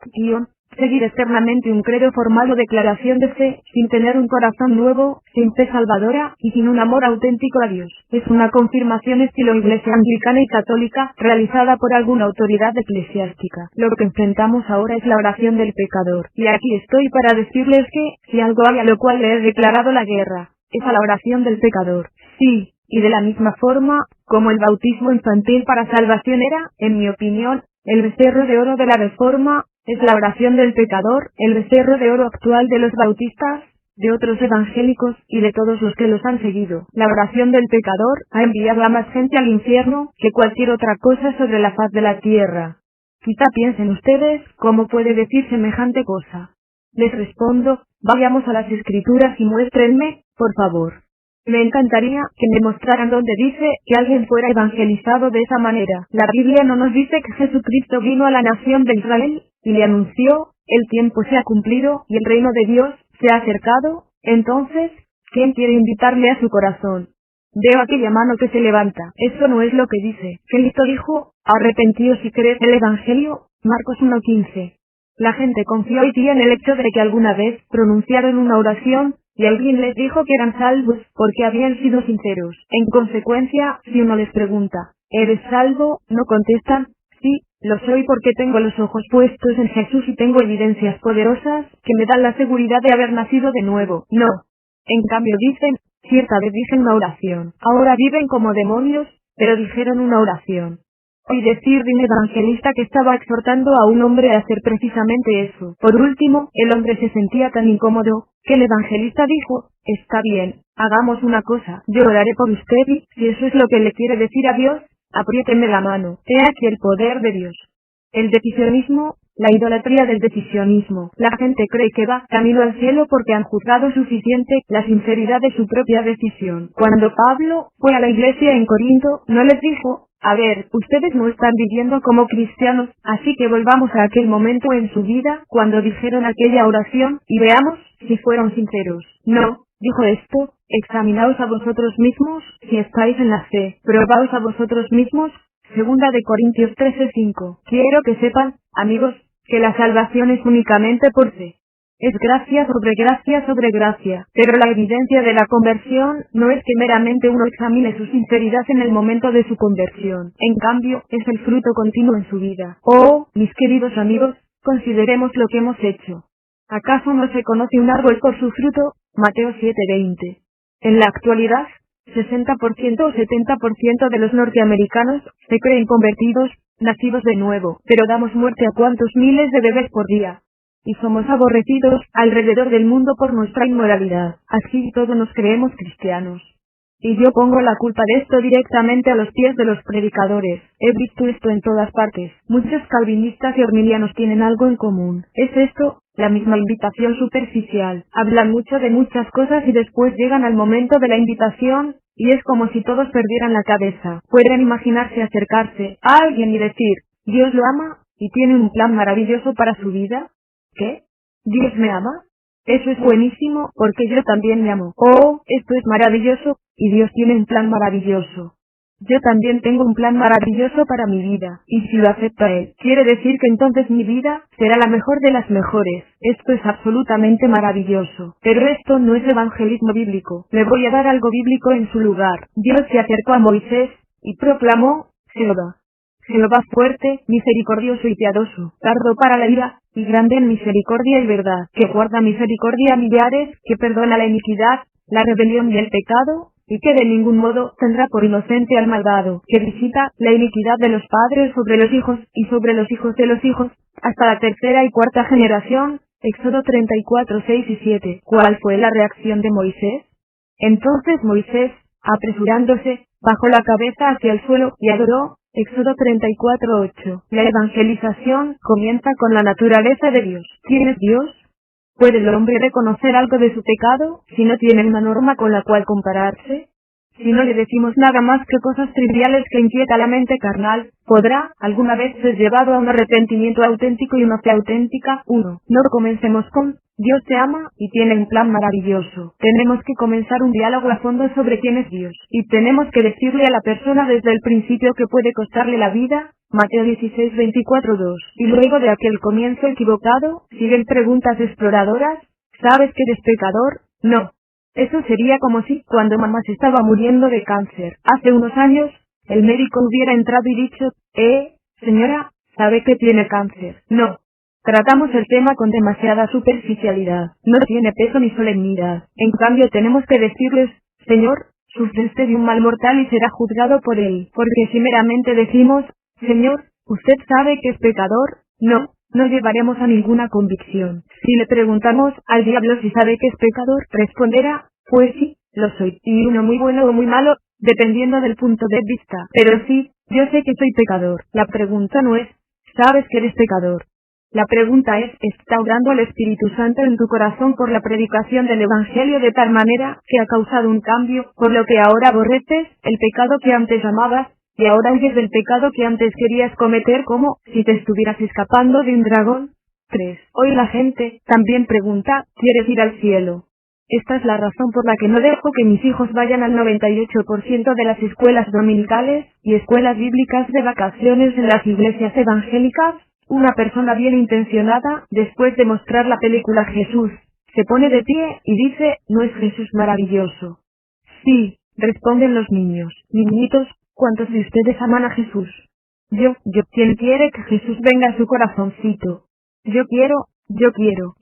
seguir externamente un credo formal o declaración de fe, sin tener un corazón nuevo, sin fe salvadora, y sin un amor auténtico a Dios. Es una confirmación estilo iglesia anglicana y católica, realizada por alguna autoridad eclesiástica. Lo que enfrentamos ahora es la oración del pecador. Y aquí estoy para decirles que, si algo hay a lo cual le he declarado la guerra, es a la oración del pecador. Sí, y de la misma forma, como el bautismo infantil para salvación era, en mi opinión, el becerro de oro de la Reforma, es la oración del pecador, el becerro de oro actual de los bautistas, de otros evangélicos, y de todos los que los han seguido. La oración del pecador ha enviado a más gente al infierno que cualquier otra cosa sobre la faz de la tierra. Quizá piensen ustedes, ¿cómo puede decir semejante cosa? Les respondo, vayamos a las Escrituras y muéstrenme, por favor. Me encantaría que me mostraran donde dice que alguien fuera evangelizado de esa manera. La Biblia no nos dice que Jesucristo vino a la nación de Israel y le anunció: el tiempo se ha cumplido y el reino de Dios se ha acercado. Entonces, ¿quién quiere invitarme a su corazón? Veo aquella mano que se levanta. Eso no es lo que dice. Cristo dijo: arrepentíos y creed el Evangelio. Marcos 1:15. La gente confió hoy día en el hecho de que alguna vez pronunciaron una oración, y alguien les dijo que eran salvos, porque habían sido sinceros. En consecuencia, si uno les pregunta, ¿eres salvo?, no contestan, sí, lo soy porque tengo los ojos puestos en Jesús y tengo evidencias poderosas, que me dan la seguridad de haber nacido de nuevo. No. En cambio dicen, cierta vez dicen una oración. Ahora viven como demonios, pero dijeron una oración. Oí decir de un evangelista que estaba exhortando a un hombre a hacer precisamente eso. Por último, el hombre se sentía tan incómodo, que el evangelista dijo: está bien, hagamos una cosa, yo oraré por usted y, si eso es lo que le quiere decir a Dios, apriéteme la mano. He aquí el poder de Dios. El decisionismo, la idolatría del decisionismo. La gente cree que va camino al cielo porque han juzgado suficiente la sinceridad de su propia decisión. Cuando Pablo fue a la iglesia en Corinto, no les dijo: a ver, ustedes no están viviendo como cristianos, así que volvamos a aquel momento en su vida, cuando dijeron aquella oración, y veamos si fueron sinceros. No, dijo esto: examinaos a vosotros mismos, si estáis en la fe, probaos a vosotros mismos. Segunda de Corintios 13:5. Quiero que sepan, amigos, que la salvación es únicamente por fe. Es gracia sobre gracia, pero la evidencia de la conversión no es que meramente uno examine su sinceridad en el momento de su conversión, en cambio, es el fruto continuo en su vida. Oh, mis queridos amigos, consideremos lo que hemos hecho. ¿Acaso no se conoce un árbol por su fruto? Mateo 7:20. En la actualidad, 60% o 70% de los norteamericanos se creen convertidos, nacidos de nuevo, pero damos muerte a cuantos miles de bebés por día. Y somos aborrecidos alrededor del mundo por nuestra inmoralidad. Así todos nos creemos cristianos. Y yo pongo la culpa de esto directamente a los pies de los predicadores. He visto esto en todas partes. Muchos calvinistas y arminianos tienen algo en común. Es esto, la misma invitación superficial. Hablan mucho de muchas cosas y después llegan al momento de la invitación, y es como si todos perdieran la cabeza. Pueden imaginarse acercarse a alguien y decir: Dios lo ama, y tiene un plan maravilloso para su vida. ¿Qué? ¿Dios me ama? Eso es buenísimo, porque yo también me amo. Oh, esto es maravilloso, y Dios tiene un plan maravilloso. Yo también tengo un plan maravilloso para mi vida, y si lo acepta Él, quiere decir que entonces mi vida será la mejor de las mejores. Esto es absolutamente maravilloso. Pero esto no es evangelismo bíblico. Le voy a dar algo bíblico en su lugar. Dios se acercó a Moisés, y proclamó: Jehová. Jehová fuerte, misericordioso y piadoso, tardo para la ira, y grande en misericordia y verdad, que guarda misericordia a millares, que perdona la iniquidad, la rebelión y el pecado, y que de ningún modo tendrá por inocente al malvado, que visita la iniquidad de los padres sobre los hijos, y sobre los hijos de los hijos, hasta la tercera y cuarta generación. Éxodo 34:6 y 7. ¿Cuál fue la reacción de Moisés? Entonces Moisés, apresurándose, bajó la cabeza hacia el suelo y adoró. Éxodo 34:8. La evangelización comienza con la naturaleza de Dios. ¿Quién es Dios? ¿Puede el hombre reconocer algo de su pecado, si no tiene una norma con la cual compararse? Si no le decimos nada más que cosas triviales que inquieta la mente carnal, ¿podrá alguna vez ser llevado a un arrepentimiento auténtico y una fe auténtica? 1. No comencemos con: Dios te ama, y tiene un plan maravilloso. Tenemos que comenzar un diálogo a fondo sobre quién es Dios, y tenemos que decirle a la persona desde el principio que puede costarle la vida. Mateo 16:24-2. Y luego de aquel comienzo equivocado, siguen preguntas exploradoras: ¿sabes que eres pecador? No. Eso sería como si, cuando mamá se estaba muriendo de cáncer, hace unos años, el médico hubiera entrado y dicho: señora, ¿sabe que tiene cáncer? No. Tratamos el tema con demasiada superficialidad. No tiene peso ni solemnidad. En cambio tenemos que decirles: Señor, sufre usted de un mal mortal y será juzgado por él. Porque si meramente decimos: Señor, ¿usted sabe que es pecador? No llevaremos a ninguna convicción. Si le preguntamos al diablo si sabe que es pecador, responderá: pues sí, lo soy. Y uno muy bueno o muy malo, dependiendo del punto de vista. Pero sí, yo sé que soy pecador. La pregunta no es: ¿sabes que eres pecador? La pregunta es: ¿está obrando el Espíritu Santo en tu corazón por la predicación del Evangelio de tal manera que ha causado un cambio, por lo que ahora aborreces el pecado que antes amabas? Y ahora huyes del pecado que antes querías cometer, como si te estuvieras escapando de un dragón. 3. Hoy la gente también pregunta: ¿quieres ir al cielo? Esta es la razón por la que no dejo que mis hijos vayan al 98% de las escuelas dominicales y escuelas bíblicas de vacaciones en las iglesias evangélicas. Una persona bien intencionada, después de mostrar la película Jesús, se pone de pie y dice: ¿no es Jesús maravilloso? Sí, responden los niños. Niñitos, ¿cuántos de ustedes aman a Jesús? Yo. ¿Quién quiere que Jesús venga a su corazoncito? Yo quiero.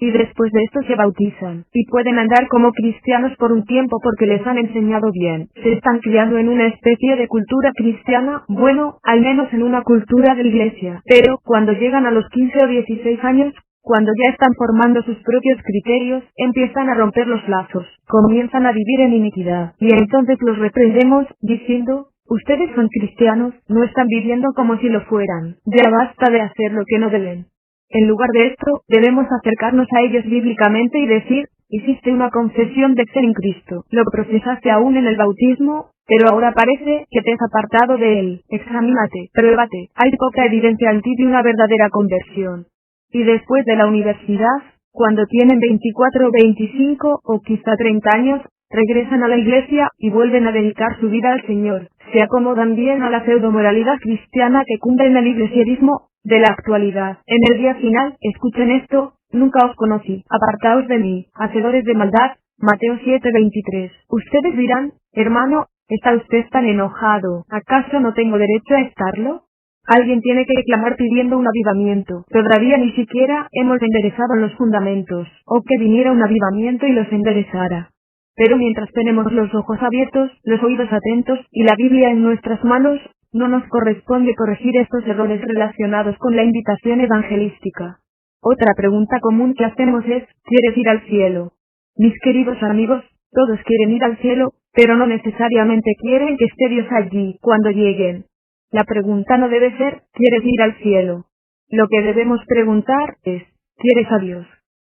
Y después de esto se bautizan, y pueden andar como cristianos por un tiempo porque les han enseñado bien. Se están criando en una especie de cultura cristiana, bueno, al menos en una cultura de iglesia. Pero, cuando llegan a los 15 o 16 años, cuando ya están formando sus propios criterios, empiezan a romper los lazos, comienzan a vivir en iniquidad, y entonces los reprendemos, diciendo: ustedes son cristianos, no están viviendo como si lo fueran, ya basta de hacer lo que no deben. En lugar de esto, debemos acercarnos a ellos bíblicamente y decir: hiciste una confesión de fe en Cristo, lo procesaste aún en el bautismo, pero ahora parece que te has apartado de él. Examínate, pruébate, hay poca evidencia en ti de una verdadera conversión. Y después de la universidad, cuando tienen 24 o 25 o quizá 30 años, regresan a la iglesia y vuelven a dedicar su vida al Señor. Se acomodan bien a la pseudomoralidad cristiana que cunde en el iglesianismo de la actualidad. En el día final, escuchen esto: nunca os conocí, apartaos de mí, hacedores de maldad. Mateo 7:23. Ustedes dirán: hermano, ¿está usted tan enojado? ¿Acaso no tengo derecho a estarlo? Alguien tiene que clamar pidiendo un avivamiento. Todavía ni siquiera hemos enderezado los fundamentos, o que viniera un avivamiento y los enderezara. Pero mientras tenemos los ojos abiertos, los oídos atentos, y la Biblia en nuestras manos, no nos corresponde corregir estos errores relacionados con la invitación evangelística. Otra pregunta común que hacemos es: ¿quieres ir al cielo? Mis queridos amigos, todos quieren ir al cielo, pero no necesariamente quieren que esté Dios allí cuando lleguen. La pregunta no debe ser: ¿quieres ir al cielo? Lo que debemos preguntar es: ¿quieres a Dios?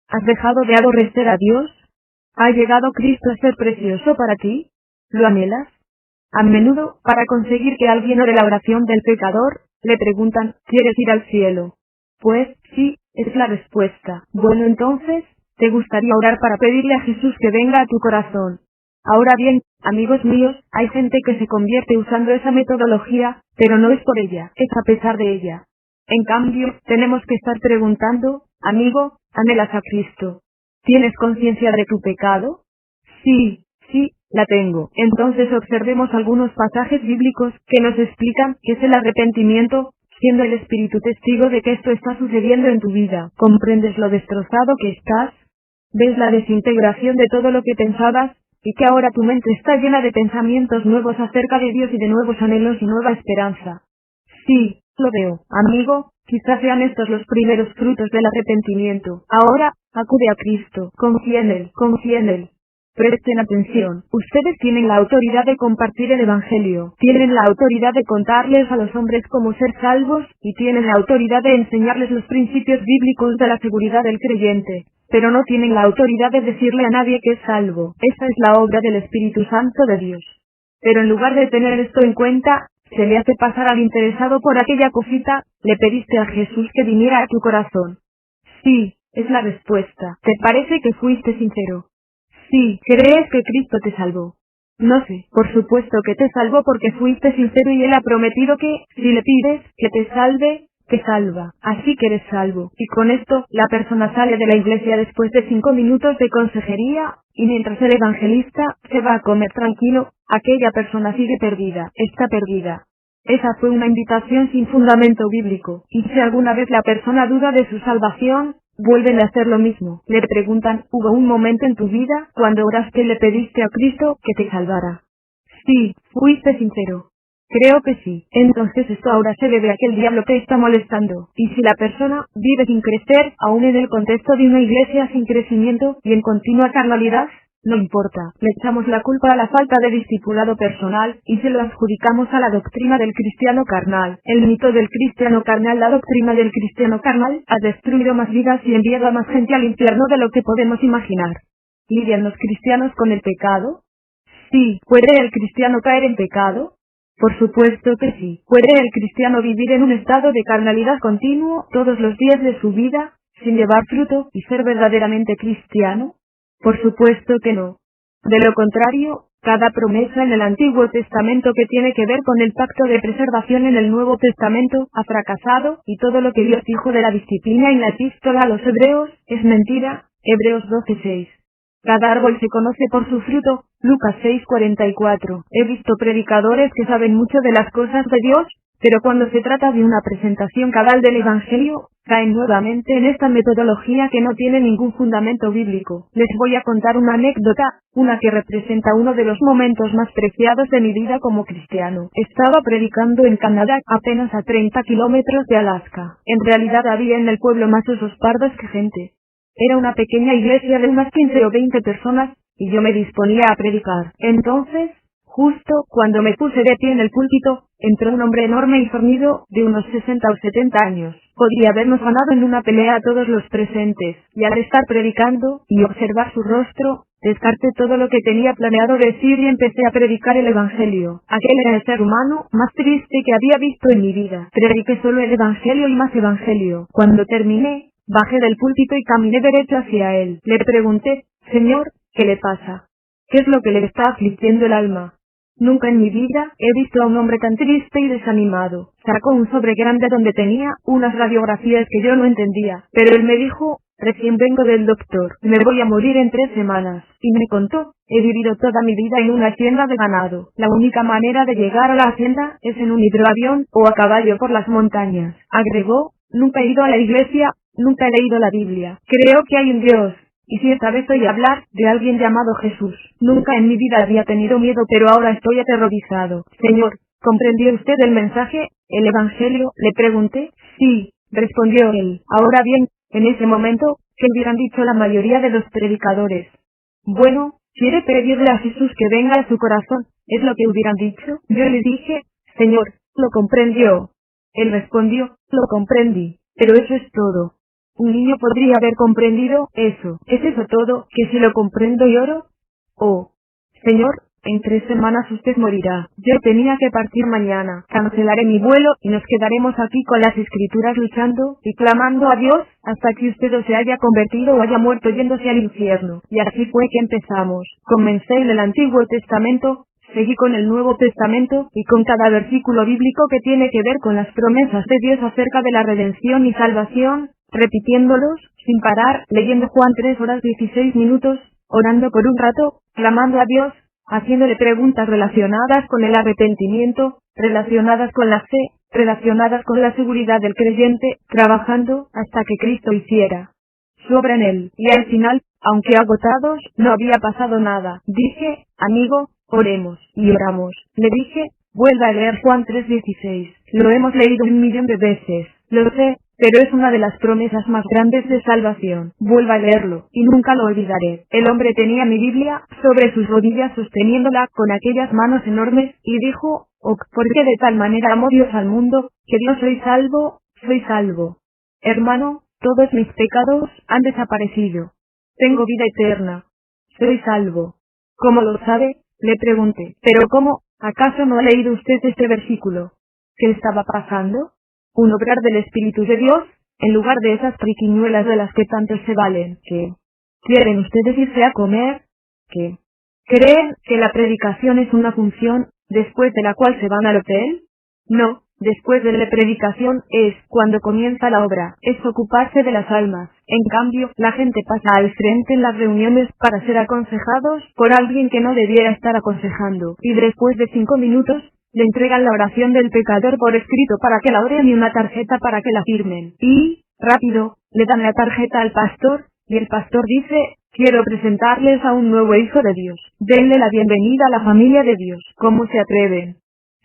¿Has dejado de aborrecer a Dios? ¿Ha llegado Cristo a ser precioso para ti? ¿Lo anhelas? A menudo, para conseguir que alguien ore la oración del pecador, le preguntan: ¿quieres ir al cielo? Pues, sí, es la respuesta. Bueno, entonces, ¿te gustaría orar para pedirle a Jesús que venga a tu corazón? Ahora bien, amigos míos, hay gente que se convierte usando esa metodología, pero no es por ella, es a pesar de ella. En cambio, tenemos que estar preguntando: amigo, ¿anhelas a Cristo? ¿Tienes conciencia de tu pecado? Sí, la tengo. Entonces observemos algunos pasajes bíblicos que nos explican qué es el arrepentimiento, siendo el Espíritu testigo de que esto está sucediendo en tu vida. ¿Comprendes lo destrozado que estás? ¿Ves la desintegración de todo lo que pensabas? Y que ahora tu mente está llena de pensamientos nuevos acerca de Dios y de nuevos anhelos y nueva esperanza. Sí, lo veo, amigo, quizás sean estos los primeros frutos del arrepentimiento. Ahora, acude a Cristo, confía en Él. Presten atención, ustedes tienen la autoridad de compartir el Evangelio, tienen la autoridad de contarles a los hombres cómo ser salvos, y tienen la autoridad de enseñarles los principios bíblicos de la seguridad del creyente. Pero no tienen la autoridad de decirle a nadie que es salvo. Esa es la obra del Espíritu Santo de Dios. Pero en lugar de tener esto en cuenta, se le hace pasar al interesado por aquella cosita: le pediste a Jesús que viniera a tu corazón. Sí, es la respuesta. ¿Te parece que fuiste sincero? Sí, ¿crees que Cristo te salvó? No sé, por supuesto que te salvó porque fuiste sincero y Él ha prometido que, si le pides que te salve, te salva. Así que eres salvo. Y con esto, la persona sale de la iglesia después de 5 minutos de consejería, y mientras el evangelista se va a comer tranquilo, aquella persona sigue perdida, está perdida. Esa fue una invitación sin fundamento bíblico, y si alguna vez la persona duda de su salvación, vuelven a hacer lo mismo. Le preguntan: ¿hubo un momento en tu vida cuando oraste y le pediste a Cristo que te salvara? Sí, fuiste sincero. Creo que sí. Entonces esto ahora se debe a que el diablo te está molestando. Y si la persona vive sin crecer, aún en el contexto de una iglesia sin crecimiento y en continua carnalidad, no importa. Le echamos la culpa a la falta de discipulado personal, y se lo adjudicamos a la doctrina del cristiano carnal. El mito del cristiano carnal. La doctrina del cristiano carnal ha destruido más vidas y enviado a más gente al infierno de lo que podemos imaginar. ¿Lidian los cristianos con el pecado? Sí. ¿Puede el cristiano caer en pecado? Por supuesto que sí. ¿Puede el cristiano vivir en un estado de carnalidad continuo todos los días de su vida, sin llevar fruto y ser verdaderamente cristiano? Por supuesto que no. De lo contrario, cada promesa en el Antiguo Testamento que tiene que ver con el pacto de preservación en el Nuevo Testamento ha fracasado, y todo lo que Dios dijo de la disciplina en la epístola a los Hebreos es mentira. Hebreos 12:6. Cada árbol se conoce por su fruto. Lucas 6:44. He visto predicadores que saben mucho de las cosas de Dios, pero cuando se trata de una presentación cabal del Evangelio, caen nuevamente en esta metodología que no tiene ningún fundamento bíblico. Les voy a contar una anécdota, una que representa uno de los momentos más preciados de mi vida como cristiano. Estaba predicando en Canadá, apenas a 30 kilómetros de Alaska. En realidad había en el pueblo más osos pardos que gente. Era una pequeña iglesia de unas 15 o 20 personas, y yo me disponía a predicar. Entonces, justo cuando me puse de pie en el púlpito, entró un hombre enorme y fornido, de unos 60 o 70 años. Podría habernos ganado en una pelea a todos los presentes, y al estar predicando, y observar su rostro, descarté todo lo que tenía planeado decir y empecé a predicar el Evangelio. Aquel era el ser humano más triste que había visto en mi vida. Prediqué solo el Evangelio y más Evangelio. Cuando terminé, bajé del púlpito y caminé derecho hacia él. Le pregunté, Señor, ¿qué le pasa? ¿Qué es lo que le está afligiendo el alma? Nunca en mi vida he visto a un hombre tan triste y desanimado. Sacó un sobre grande donde tenía unas radiografías que yo no entendía, pero él me dijo, recién vengo del doctor, me voy a morir en 3 semanas, y me contó, he vivido toda mi vida en una hacienda de ganado. La única manera de llegar a la hacienda es en un hidroavión o a caballo por las montañas. Agregó, nunca he ido a la iglesia, nunca he leído la Biblia. Creo que hay un Dios. Y si esta vez oí hablar de alguien llamado Jesús, nunca en mi vida había tenido miedo, pero ahora estoy aterrorizado. Señor, ¿comprendió usted el mensaje, el Evangelio? Le pregunté. Sí, respondió él. Ahora bien, en ese momento, ¿qué hubieran dicho la mayoría de los predicadores? Bueno, quiere pedirle a Jesús que venga a su corazón, es lo que hubieran dicho. Yo le dije, Señor, ¿lo comprendió? Él respondió, lo comprendí, pero eso es todo. Un niño podría haber comprendido eso. ¿Es eso todo, que si lo comprendo lloro? Oh, Señor, en 3 semanas usted morirá. Yo tenía que partir mañana. Cancelaré mi vuelo y nos quedaremos aquí con las escrituras luchando y clamando a Dios hasta que usted o se haya convertido o haya muerto yéndose al infierno. Y así fue que empezamos. Comencé en el Antiguo Testamento, seguí con el Nuevo Testamento y con cada versículo bíblico que tiene que ver con las promesas de Dios acerca de la redención y salvación, repitiéndolos, sin parar, leyendo Juan 3 horas 16 minutos, orando por un rato, clamando a Dios, haciéndole preguntas relacionadas con el arrepentimiento, relacionadas con la fe, relacionadas con la seguridad del creyente, trabajando hasta que Cristo hiciera su obra en él. Y al final, aunque agotados, no había pasado nada. Dije, amigo, oremos, y oramos. Le dije, vuelva a leer Juan 3:16. Lo hemos leído 1.000.000 de veces, lo sé, pero es una de las promesas más grandes de salvación. Vuelva a leerlo, y nunca lo olvidaré. El hombre tenía mi Biblia sobre sus rodillas sosteniéndola con aquellas manos enormes, y dijo, oh, porque de tal manera amó Dios al mundo, que Dios soy salvo. Hermano, todos mis pecados han desaparecido. Tengo vida eterna. Soy salvo. ¿Cómo lo sabe? Le pregunté. ¿Pero cómo? ¿Acaso no ha leído usted este versículo? ¿Qué estaba pasando? Un obrar del Espíritu de Dios, en lugar de esas triquiñuelas de las que tantos se valen. ¿Qué? ¿Quieren ustedes irse a comer? ¿Qué? ¿Creen que la predicación es una función, después de la cual se van al hotel? No, después de la predicación es cuando comienza la obra, es ocuparse de las almas. En cambio, la gente pasa al frente en las reuniones para ser aconsejados por alguien que no debiera estar aconsejando, y después de 5 minutos, le entregan la oración del pecador por escrito para que la oren y una tarjeta para que la firmen. Y, rápido, le dan la tarjeta al pastor, y el pastor dice, quiero presentarles a un nuevo hijo de Dios. Denle la bienvenida a la familia de Dios. ¿Cómo se atreven?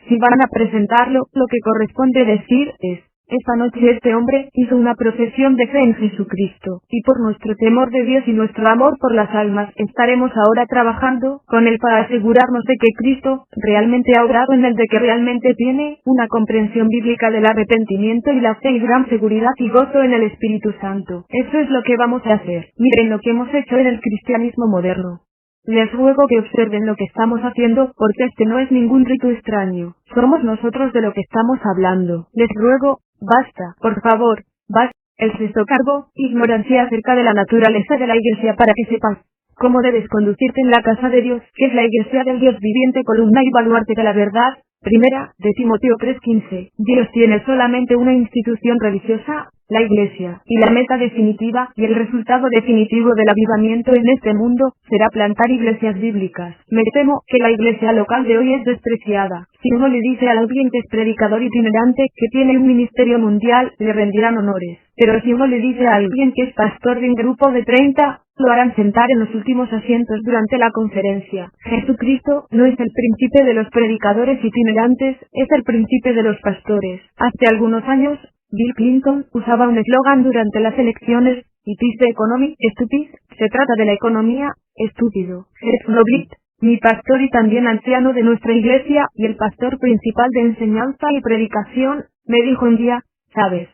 Si van a presentarlo, lo que corresponde decir es, esta noche este hombre hizo una profesión de fe en Jesucristo, y por nuestro temor de Dios y nuestro amor por las almas, estaremos ahora trabajando con él para asegurarnos de que Cristo realmente ha obrado en él, de que realmente tiene una comprensión bíblica del arrepentimiento y la fe y gran seguridad y gozo en el Espíritu Santo. Eso es lo que vamos a hacer. Miren lo que hemos hecho en el cristianismo moderno. Les ruego que observen lo que estamos haciendo, porque este no es ningún rito extraño. Somos nosotros de lo que estamos hablando. Les ruego, basta, por favor, basta. El sexto cargo, ignorancia acerca de la naturaleza de la Iglesia para que sepas cómo debes conducirte en la casa de Dios, que es la Iglesia del Dios viviente, columna y baluarte de la verdad. Primera, de Timoteo 3:15. Dios tiene solamente una institución religiosa, la Iglesia, y la meta definitiva y el resultado definitivo del avivamiento en este mundo será plantar iglesias bíblicas. Me temo que la iglesia local de hoy es despreciada. Si uno le dice a alguien que es predicador itinerante que tiene un ministerio mundial, le rendirán honores. Pero si uno le dice a alguien que es pastor de un grupo de 30, lo harán sentar en los últimos asientos durante la conferencia. Jesucristo no es el príncipe de los predicadores itinerantes, es el príncipe de los pastores. Hace algunos años, Bill Clinton usaba un eslogan durante las elecciones, "It is the economy, stupid", se trata de la economía, estúpido. Jeff Noblit, mi pastor y también anciano de nuestra iglesia y el pastor principal de enseñanza y predicación, me dijo un día, ¿sabes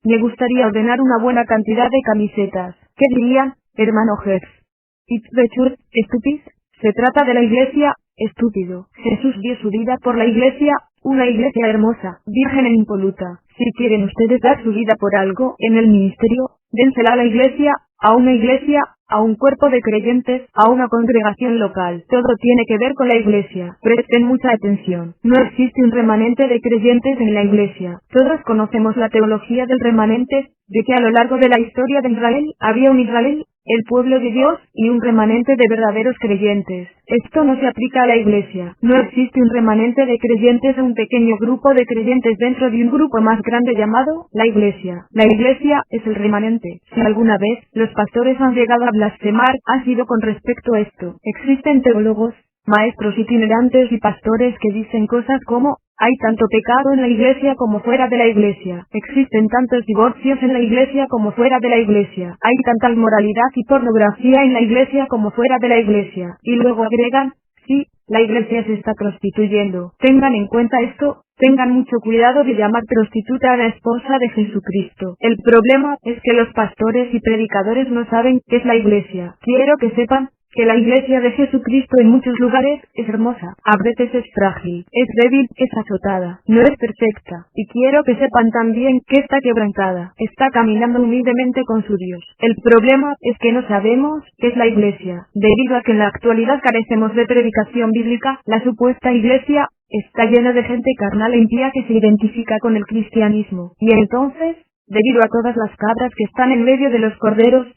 Me gustaría ordenar una buena cantidad de camisetas. ¿Qué dirían, hermano Hertz? It's the church, stupid. Se trata de la iglesia, estúpido. Jesús dio su vida por la iglesia, una iglesia hermosa, virgen e impoluta. Si quieren ustedes dar su vida por algo en el ministerio, dénsela a la iglesia, a una iglesia, a un cuerpo de creyentes, a una congregación local. Todo tiene que ver con la iglesia. Presten mucha atención. No existe un remanente de creyentes en la iglesia. Todos conocemos la teología del remanente, de que a lo largo de la historia de Israel, había un Israel, el pueblo de Dios, y un remanente de verdaderos creyentes. Esto no se aplica a la iglesia. No existe un remanente de creyentes o un pequeño grupo de creyentes dentro de un grupo más grande llamado la iglesia. La iglesia es el remanente. Si alguna vez los pastores han llegado a blasfemar, ha sido con respecto a esto. Existen teólogos, maestros itinerantes y pastores que dicen cosas como: hay tanto pecado en la iglesia como fuera de la iglesia. Existen tantos divorcios en la iglesia como fuera de la iglesia. Hay tanta inmoralidad y pornografía en la iglesia como fuera de la iglesia. Y luego agregan: sí, la iglesia se está prostituyendo. Tengan en cuenta esto. Tengan mucho cuidado de llamar prostituta a la esposa de Jesucristo. El problema es que los pastores y predicadores no saben qué es la iglesia. Quiero que sepan que la iglesia de Jesucristo en muchos lugares es hermosa, a veces es frágil, es débil, es azotada, no es perfecta, y quiero que sepan también que está quebrantada, está caminando humildemente con su Dios. El problema es que no sabemos qué es la iglesia, debido a que en la actualidad carecemos de predicación bíblica. La supuesta iglesia está llena de gente carnal e impía que se identifica con el cristianismo, y entonces, debido a todas las cabras que están en medio de los corderos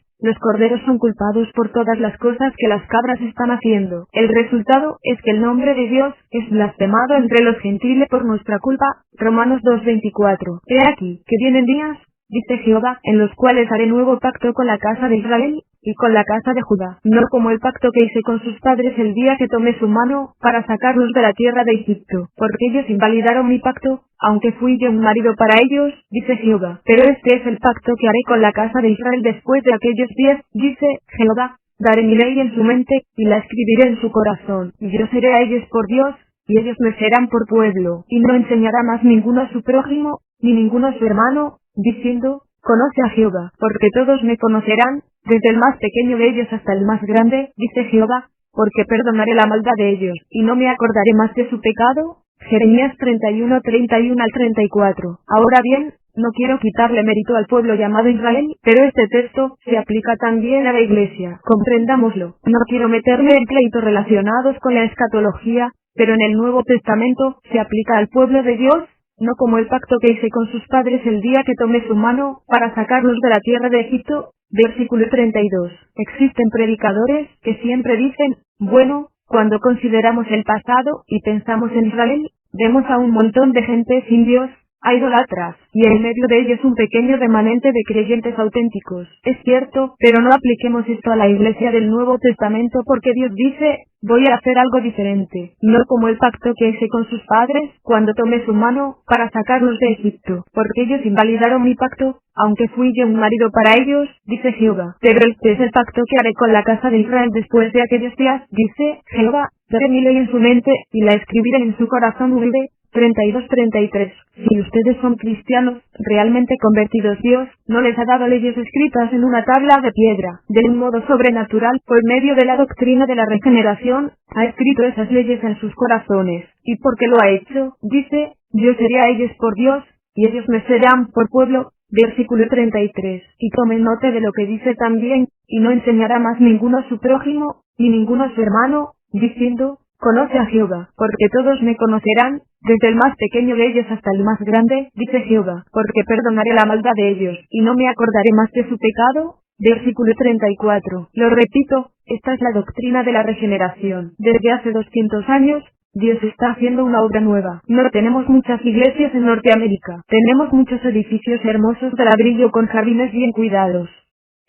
son culpados por todas las cosas que las cabras están haciendo. El resultado es que el nombre de Dios es blasfemado entre los gentiles por nuestra culpa. Romanos 2:24. He aquí, que vienen días, dice Jehová, en los cuales haré nuevo pacto con la casa de Israel y con la casa de Judá, no como el pacto que hice con sus padres el día que tomé su mano para sacarlos de la tierra de Egipto, porque ellos invalidaron mi pacto, aunque fui yo un marido para ellos, dice Jehová. Pero este es el pacto que haré con la casa de Israel después de aquellos días, dice Jehová: daré mi ley en su mente, y la escribiré en su corazón, y yo seré a ellos por Dios, y ellos me serán por pueblo, y no enseñará más ninguno a su prójimo, ni ninguno a su hermano, diciendo: conoce a Jehová, porque todos me conocerán, desde el más pequeño de ellos hasta el más grande, dice Jehová, porque perdonaré la maldad de ellos, y no me acordaré más de su pecado. Jeremías 31:31 al 34. Ahora bien, no quiero quitarle mérito al pueblo llamado Israel, pero este texto se aplica también a la iglesia. Comprendámoslo. No quiero meterme en pleitos relacionados con la escatología, pero en el Nuevo Testamento se aplica al pueblo de Dios, no como el pacto que hice con sus padres el día que tomé su mano para sacarlos de la tierra de Egipto. Versículo 32. Existen predicadores que siempre dicen: bueno, cuando consideramos el pasado y pensamos en Israel, vemos a un montón de gente sin Dios, a idolatras, y en medio de ellos un pequeño remanente de creyentes auténticos. Es cierto, pero no apliquemos esto a la iglesia del Nuevo Testamento, porque Dios dice: voy a hacer algo diferente, no como el pacto que hice con sus padres cuando tomé su mano para sacarlos de Egipto, porque ellos invalidaron mi pacto, aunque fui yo un marido para ellos, dice Jehová. Pero este es el pacto que haré con la casa de Israel después de aquellos días, dice Jehová: daré mi ley en su mente, y la escribiré en su corazón humilde. 32-33. Si ustedes son cristianos, realmente convertidos, Dios no les ha dado leyes escritas en una tabla de piedra. De un modo sobrenatural, por medio de la doctrina de la regeneración, ha escrito esas leyes en sus corazones. ¿Y por qué lo ha hecho? Dice: yo seré a ellos por Dios, y ellos me serán por pueblo. Versículo 33. Y tomen nota de lo que dice también: y no enseñará más ninguno a su prójimo, ni ninguno a su hermano, diciendo: conoce a Jehová, porque todos me conocerán, desde el más pequeño de ellos hasta el más grande, dice Jehová, porque perdonaré la maldad de ellos, y no me acordaré más de su pecado. Versículo 34. Lo repito, esta es la doctrina de la regeneración. Desde hace 200 años, Dios está haciendo una obra nueva. No tenemos muchas iglesias en Norteamérica. Tenemos muchos edificios hermosos de ladrillo con jardines bien cuidados.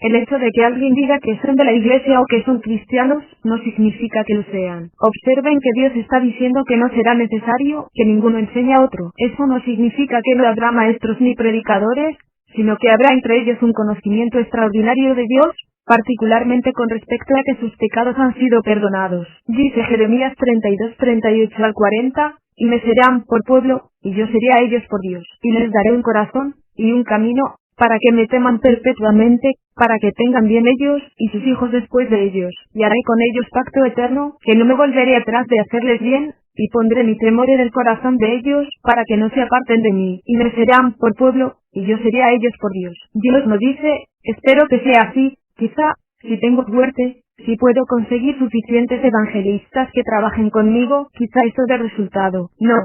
El hecho de que alguien diga que son de la iglesia o que son cristianos, no significa que lo sean. Observen que Dios está diciendo que no será necesario que ninguno enseñe a otro. Eso no significa que no habrá maestros ni predicadores, sino que habrá entre ellos un conocimiento extraordinario de Dios, particularmente con respecto a que sus pecados han sido perdonados. Dice Jeremías 32:38 al 40, y me serán por pueblo, y yo seré a ellos por Dios, y les daré un corazón, y un camino, para que me teman perpetuamente, para que tengan bien ellos y sus hijos después de ellos, y haré con ellos pacto eterno, que no me volveré atrás de hacerles bien, y pondré mi temor en el corazón de ellos, para que no se aparten de mí, y me serán por pueblo, y yo seré a ellos por Dios. Dios no dice, espero que sea así, quizá, si tengo suerte, si puedo conseguir suficientes evangelistas que trabajen conmigo, quizá eso dé resultado. No.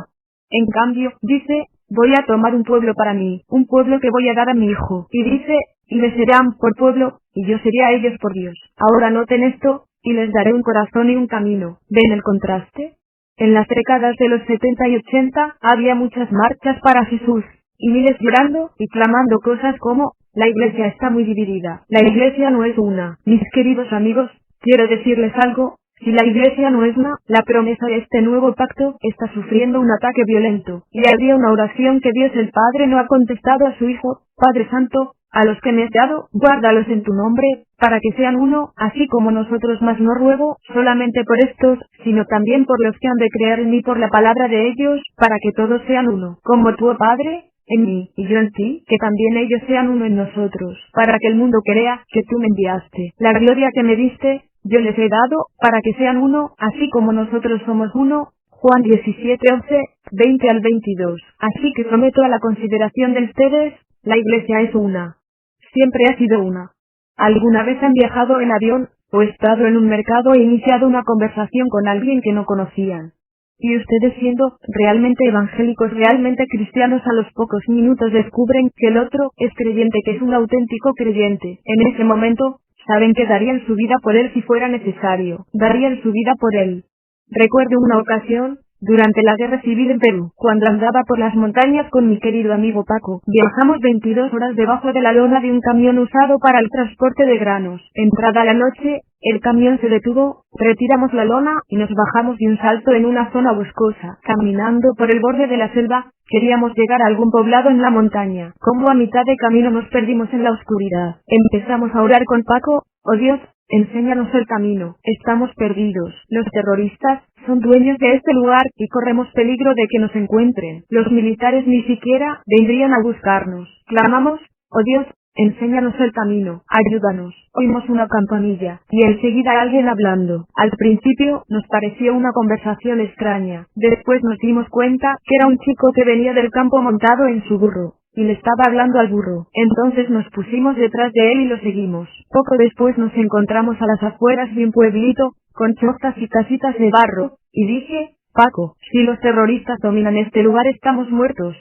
En cambio, dice, voy a tomar un pueblo para mí, un pueblo que voy a dar a mi hijo, y dice, y me serán por pueblo, y yo seré a ellos por Dios. Ahora noten esto, y les daré un corazón y un camino. ¿Ven el contraste? En las décadas de los 70 y 80 había muchas marchas para Jesús, y miles llorando y clamando cosas como, la iglesia está muy dividida, la iglesia no es una. Mis queridos amigos, quiero decirles algo, si la iglesia no es una, la promesa de este nuevo pacto está sufriendo un ataque violento, y había una oración que Dios el Padre no ha contestado a su Hijo, Padre Santo, a los que me has dado, guárdalos en tu nombre, para que sean uno, así como nosotros, mas no ruego, solamente por estos, sino también por los que han de creer en mí por la palabra de ellos, para que todos sean uno, como tú, oh Padre, en mí, y yo en ti, que también ellos sean uno en nosotros, para que el mundo crea que tú me enviaste. La gloria que me diste, yo les he dado, para que sean uno, así como nosotros somos uno. Juan 17:11, 20 al 22. Así que someto a la consideración de ustedes, la iglesia es una. Siempre ha sido una. ¿Alguna vez han viajado en avión, o estado en un mercado e iniciado una conversación con alguien que no conocían? Y ustedes, siendo realmente evangélicos, realmente cristianos, a los pocos minutos descubren que el otro es creyente, que es un auténtico creyente. En ese momento, saben que darían su vida por él si fuera necesario. Darían su vida por él. Recuerdo una ocasión, durante la guerra civil en Perú, cuando andaba por las montañas con mi querido amigo Paco. Viajamos 22 horas debajo de la lona de un camión usado para el transporte de granos. Entrada la noche, el camión se detuvo, retiramos la lona y nos bajamos de un salto en una zona boscosa. Caminando por el borde de la selva, queríamos llegar a algún poblado en la montaña. Como a mitad de camino nos perdimos en la oscuridad. Empezamos a orar con Paco, oh Dios, enséñanos el camino, estamos perdidos. Los terroristas son dueños de este lugar y corremos peligro de que nos encuentren. Los militares ni siquiera vendrían a buscarnos. Clamamos, oh Dios, enséñanos el camino, ayúdanos. Oímos una campanilla, y enseguida alguien hablando. Al principio, nos pareció una conversación extraña. Después nos dimos cuenta que era un chico que venía del campo montado en su burro, y le estaba hablando al burro. Entonces nos pusimos detrás de él y lo seguimos. Poco después nos encontramos a las afueras de un pueblito, con chozas y casitas de barro, y dije, Paco, si los terroristas dominan este lugar estamos muertos.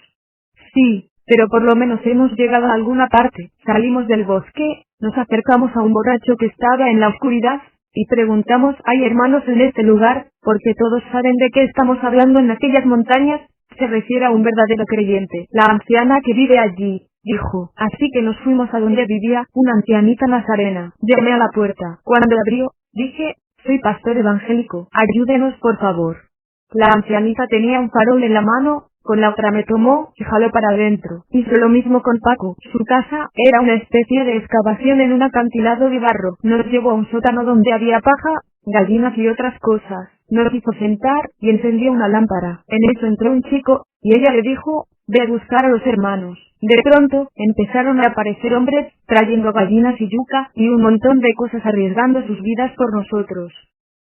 Sí, pero por lo menos hemos llegado a alguna parte. Salimos del bosque, nos acercamos a un borracho que estaba en la oscuridad, y preguntamos, ¿hay hermanos en este lugar? Porque todos saben de qué estamos hablando en aquellas montañas. Se refiere a un verdadero creyente. La anciana que vive allí, dijo. Así que nos fuimos a donde vivía una ancianita nazarena. Llamé a la puerta. Cuando abrió, dije, soy pastor evangélico, ayúdenos por favor. La ancianita tenía un farol en la mano, con la otra me tomó y jaló para adentro. Hizo lo mismo con Paco. Su casa era una especie de excavación en un acantilado de barro. Nos llevó a un sótano donde había paja, gallinas y otras cosas. Nos hizo sentar y encendió una lámpara. En eso entró un chico, y ella le dijo, ve a buscar a los hermanos. De pronto, empezaron a aparecer hombres, trayendo gallinas y yuca, y un montón de cosas, arriesgando sus vidas por nosotros.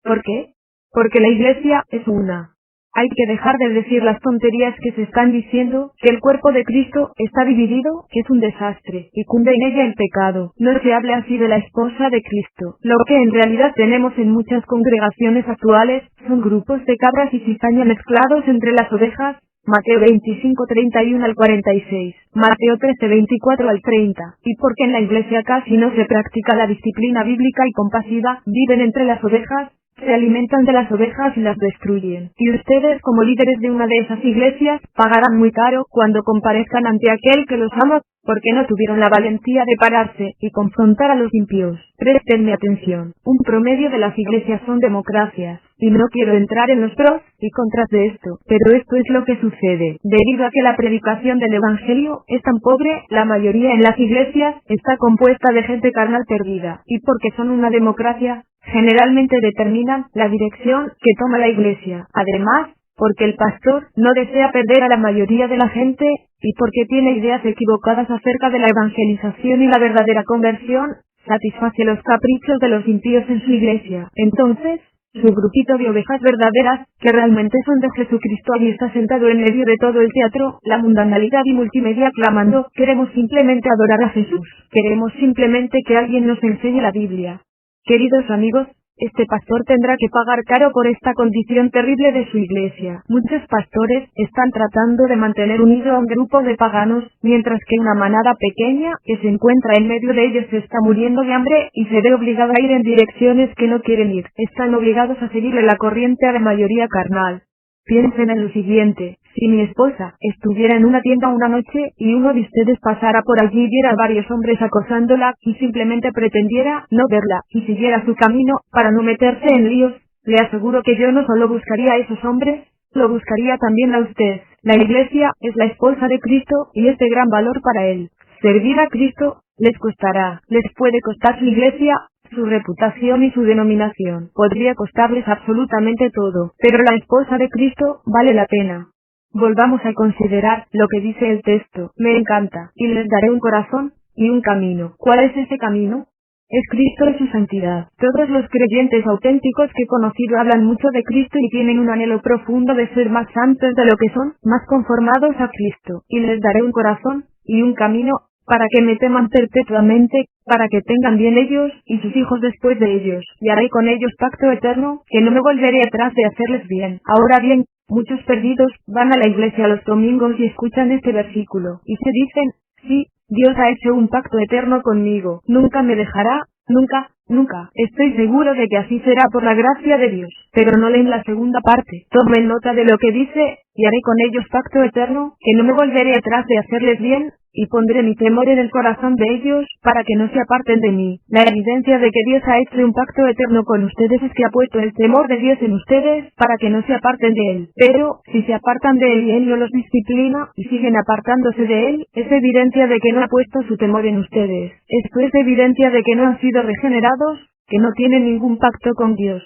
¿Por qué? Porque la iglesia es una. Hay que dejar de decir las tonterías que se están diciendo, que el cuerpo de Cristo está dividido, que es un desastre, y cunde en ella el pecado. No se habla así de la esposa de Cristo. Lo que en realidad tenemos en muchas congregaciones actuales, son grupos de cabras y cizaña mezclados entre las ovejas. Mateo 25:31 al 46, Mateo 13:24 al 30, y porque en la iglesia casi no se practica la disciplina bíblica y compasiva, viven entre las ovejas, se alimentan de las ovejas y las destruyen. Y ustedes, como líderes de una de esas iglesias, pagarán muy caro cuando comparezcan ante aquel que los ama, porque no tuvieron la valentía de pararse y confrontar a los impíos. Prestenme atención. Un promedio de las iglesias son democracias, y no quiero entrar en los pros y contras de esto, pero esto es lo que sucede. Debido a que la predicación del evangelio es tan pobre, la mayoría en las iglesias está compuesta de gente carnal perdida, y porque son una democracia, generalmente determinan la dirección que toma la iglesia. Además, porque el pastor no desea perder a la mayoría de la gente, y porque tiene ideas equivocadas acerca de la evangelización y la verdadera conversión, satisface los caprichos de los impíos en su iglesia. Entonces, su grupito de ovejas verdaderas, que realmente son de Jesucristo, allí está sentado en medio de todo el teatro, la mundanalidad y multimedia clamando: queremos simplemente adorar a Jesús, queremos simplemente que alguien nos enseñe la Biblia. Queridos amigos, este pastor tendrá que pagar caro por esta condición terrible de su iglesia. Muchos pastores están tratando de mantener unido a un grupo de paganos, mientras que una manada pequeña, que se encuentra en medio de ellos, se está muriendo de hambre y se ve obligada a ir en direcciones que no quieren ir. Están obligados a seguirle la corriente a la mayoría carnal. Piensen en lo siguiente: si mi esposa estuviera en una tienda una noche y uno de ustedes pasara por allí y viera a varios hombres acosándola, y simplemente pretendiera no verla, y siguiera su camino, para no meterse en líos, le aseguro que yo no solo buscaría a esos hombres, lo buscaría también a usted. La iglesia es la esposa de Cristo, y es de gran valor para él. Servir a Cristo les costará, les puede costar su iglesia, su reputación y su denominación. Podría costarles absolutamente todo, pero la esposa de Cristo vale la pena. Volvamos a considerar lo que dice el texto. Me encanta, y les daré un corazón y un camino. ¿Cuál es ese camino? Es Cristo y su santidad. Todos los creyentes auténticos que he conocido hablan mucho de Cristo y tienen un anhelo profundo de ser más santos de lo que son, más conformados a Cristo. Y les daré un corazón y un camino, para que me teman perpetuamente, para que tengan bien ellos y sus hijos después de ellos, y haré con ellos pacto eterno, que no me volveré atrás de hacerles bien. Ahora bien, muchos perdidos van a la iglesia los domingos y escuchan este versículo, y se dicen: sí, Dios ha hecho un pacto eterno conmigo, nunca me dejará, nunca, nunca. Estoy seguro de que así será por la gracia de Dios, pero no leen la segunda parte. Tomen nota de lo que dice: y haré con ellos pacto eterno, que no me volveré atrás de hacerles bien, y pondré mi temor en el corazón de ellos, para que no se aparten de mí. La evidencia de que Dios ha hecho un pacto eterno con ustedes es que ha puesto el temor de Dios en ustedes, para que no se aparten de Él. Pero, si se apartan de Él y Él no los disciplina, y siguen apartándose de Él, es evidencia de que no ha puesto su temor en ustedes. Esto es evidencia de que no han sido regenerados, que no tienen ningún pacto con Dios.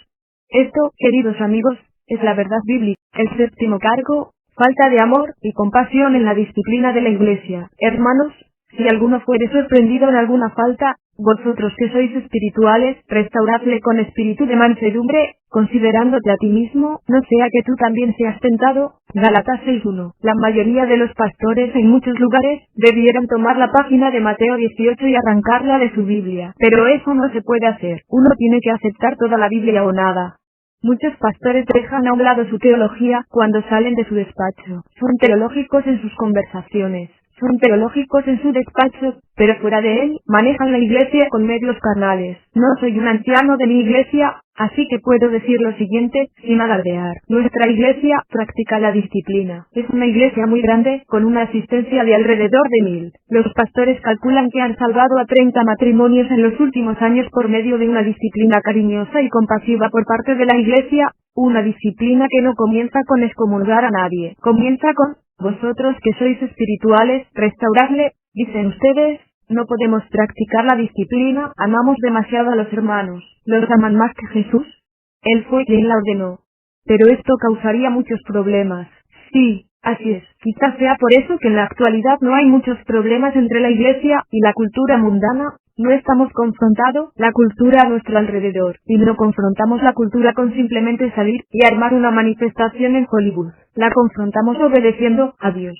Esto, queridos amigos, es la verdad bíblica. El séptimo cargo: falta de amor y compasión en la disciplina de la iglesia. Hermanos, si alguno fuere sorprendido en alguna falta, vosotros que sois espirituales, restauradle con espíritu de mansedumbre, considerándote a ti mismo, no sea que tú también seas tentado. Gálatas 6:1. La mayoría de los pastores en muchos lugares debieran tomar la página de Mateo 18 y arrancarla de su Biblia, pero eso no se puede hacer. Uno tiene que aceptar toda la Biblia o nada. Muchos pastores dejan a un lado su teología cuando salen de su despacho. Son teológicos en sus conversaciones, son teológicos en su despacho, pero fuera de él, manejan la iglesia con medios carnales. No soy un anciano de mi iglesia, así que puedo decir lo siguiente, sin alardear. Nuestra iglesia practica la disciplina. Es una iglesia muy grande, con una asistencia de alrededor de 1000. Los pastores calculan que han salvado a 30 matrimonios en los últimos años por medio de una disciplina cariñosa y compasiva por parte de la iglesia, una disciplina que no comienza con excomulgar a nadie. Comienza con: vosotros que sois espirituales, restauradle. Dicen ustedes: no podemos practicar la disciplina, amamos demasiado a los hermanos. ¿Los aman más que Jesús? Él fue quien la ordenó. Pero esto causaría muchos problemas. Sí, así es. Quizás sea por eso que en la actualidad no hay muchos problemas entre la iglesia y la cultura mundana. No estamos confrontando la cultura a nuestro alrededor, y no confrontamos la cultura con simplemente salir y armar una manifestación en Hollywood. La confrontamos obedeciendo a Dios.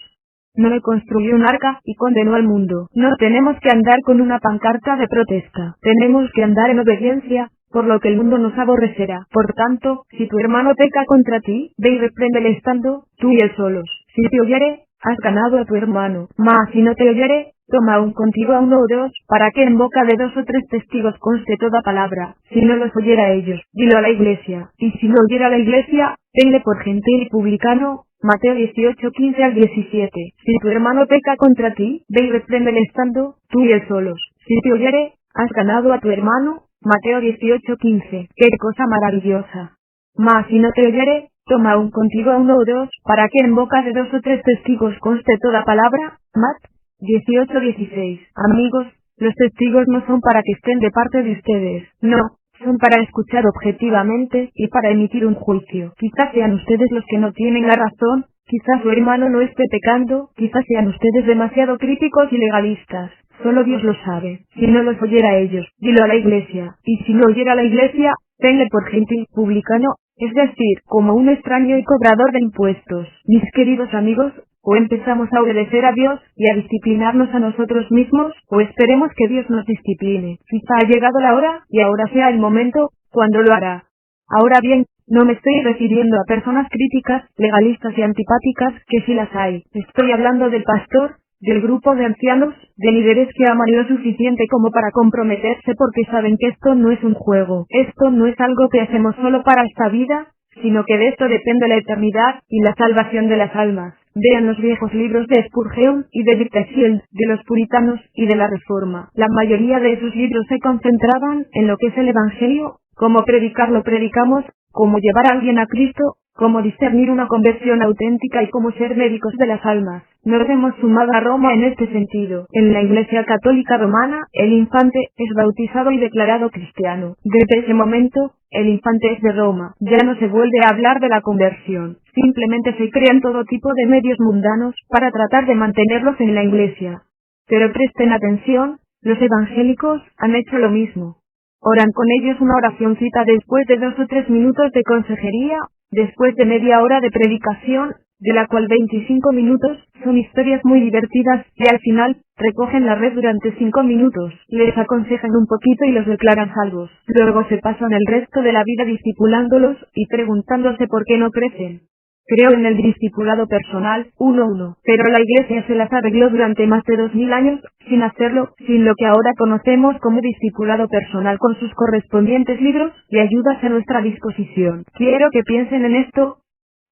Noé construyó un arca y condenó al mundo. No tenemos que andar con una pancarta de protesta. Tenemos que andar en obediencia, por lo que el mundo nos aborrecerá. Por tanto, si tu hermano peca contra ti, ve y repréndele estando tú y él solos. Si te oyere, has ganado a tu hermano. Mas si no te oyere, toma aún contigo a 1 o 2, para que en boca de 2 o 3 testigos conste toda palabra. Si no los oyera a ellos, dilo a la iglesia. Y si no oyera a la iglesia, tenle por gentil y publicano. Mateo 18:15 al 17. Si tu hermano peca contra ti, ve y repréndele estando tú y él solos. Si te oyere, has ganado a tu hermano. Mateo 18:15. ¡Qué cosa maravillosa! Mas si no te oyere, toma aún contigo a 1 o 2, para que en boca de 2 o 3 testigos conste toda palabra. Mat 18:16. Amigos, los testigos no son para que estén de parte de ustedes. No, son para escuchar objetivamente y para emitir un juicio. Quizás sean ustedes los que no tienen la razón, quizás su hermano no esté pecando, quizás sean ustedes demasiado críticos y legalistas. Solo Dios lo sabe. Si no los oyera a ellos, dilo a la iglesia. Y si no oyera a la iglesia, tenle por gentil, publicano, es decir, como un extraño y cobrador de impuestos. Mis queridos amigos, o empezamos a obedecer a Dios y a disciplinarnos a nosotros mismos, o esperemos que Dios nos discipline. Quizá ha llegado la hora, y ahora sea el momento, cuando lo hará. Ahora bien, no me estoy refiriendo a personas críticas, legalistas y antipáticas, que sí las hay. Estoy hablando del pastor, del grupo de ancianos, de líderes que aman lo suficiente como para comprometerse porque saben que esto no es un juego. Esto no es algo que hacemos solo para esta vida, sino que de esto depende la eternidad y la salvación de las almas. Vean los viejos libros de Spurgeon y de Whitefield, de los puritanos y de la Reforma. La mayoría de esos libros se concentraban en lo que es el Evangelio, cómo predicarlo predicamos, cómo llevar a alguien a Cristo, cómo discernir una conversión auténtica y cómo ser médicos de las almas. Nos hemos sumado a Roma en este sentido. En la Iglesia Católica Romana, el infante es bautizado y declarado cristiano. Desde ese momento, el infante es de Roma. Ya no se vuelve a hablar de la conversión. Simplemente se crean todo tipo de medios mundanos para tratar de mantenerlos en la Iglesia. Pero presten atención, los evangélicos han hecho lo mismo. Oran con ellos una oracioncita después de 2 o 3 minutos de consejería, después de media hora de predicación, de la cual 25 minutos son historias muy divertidas, y al final, recogen la red durante 5 minutos, les aconsejan un poquito y los declaran salvos. Luego se pasan el resto de la vida discipulándolos y preguntándose por qué no crecen. Creo en el discipulado personal, 1:1, pero la Iglesia se las arregló durante más de 2000 años, sin hacerlo, sin lo que ahora conocemos como discipulado personal con sus correspondientes libros y ayudas a nuestra disposición. Quiero que piensen en esto.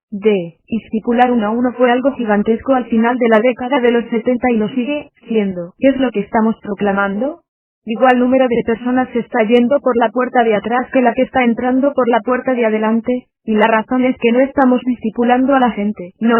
Discipular 1:1 fue algo gigantesco al final de la década de los 70 y lo sigue siendo. ¿Qué es lo que estamos proclamando? Igual número de personas se está yendo por la puerta de atrás que la que está entrando por la puerta de adelante, y la razón es que no estamos discipulando a la gente. No.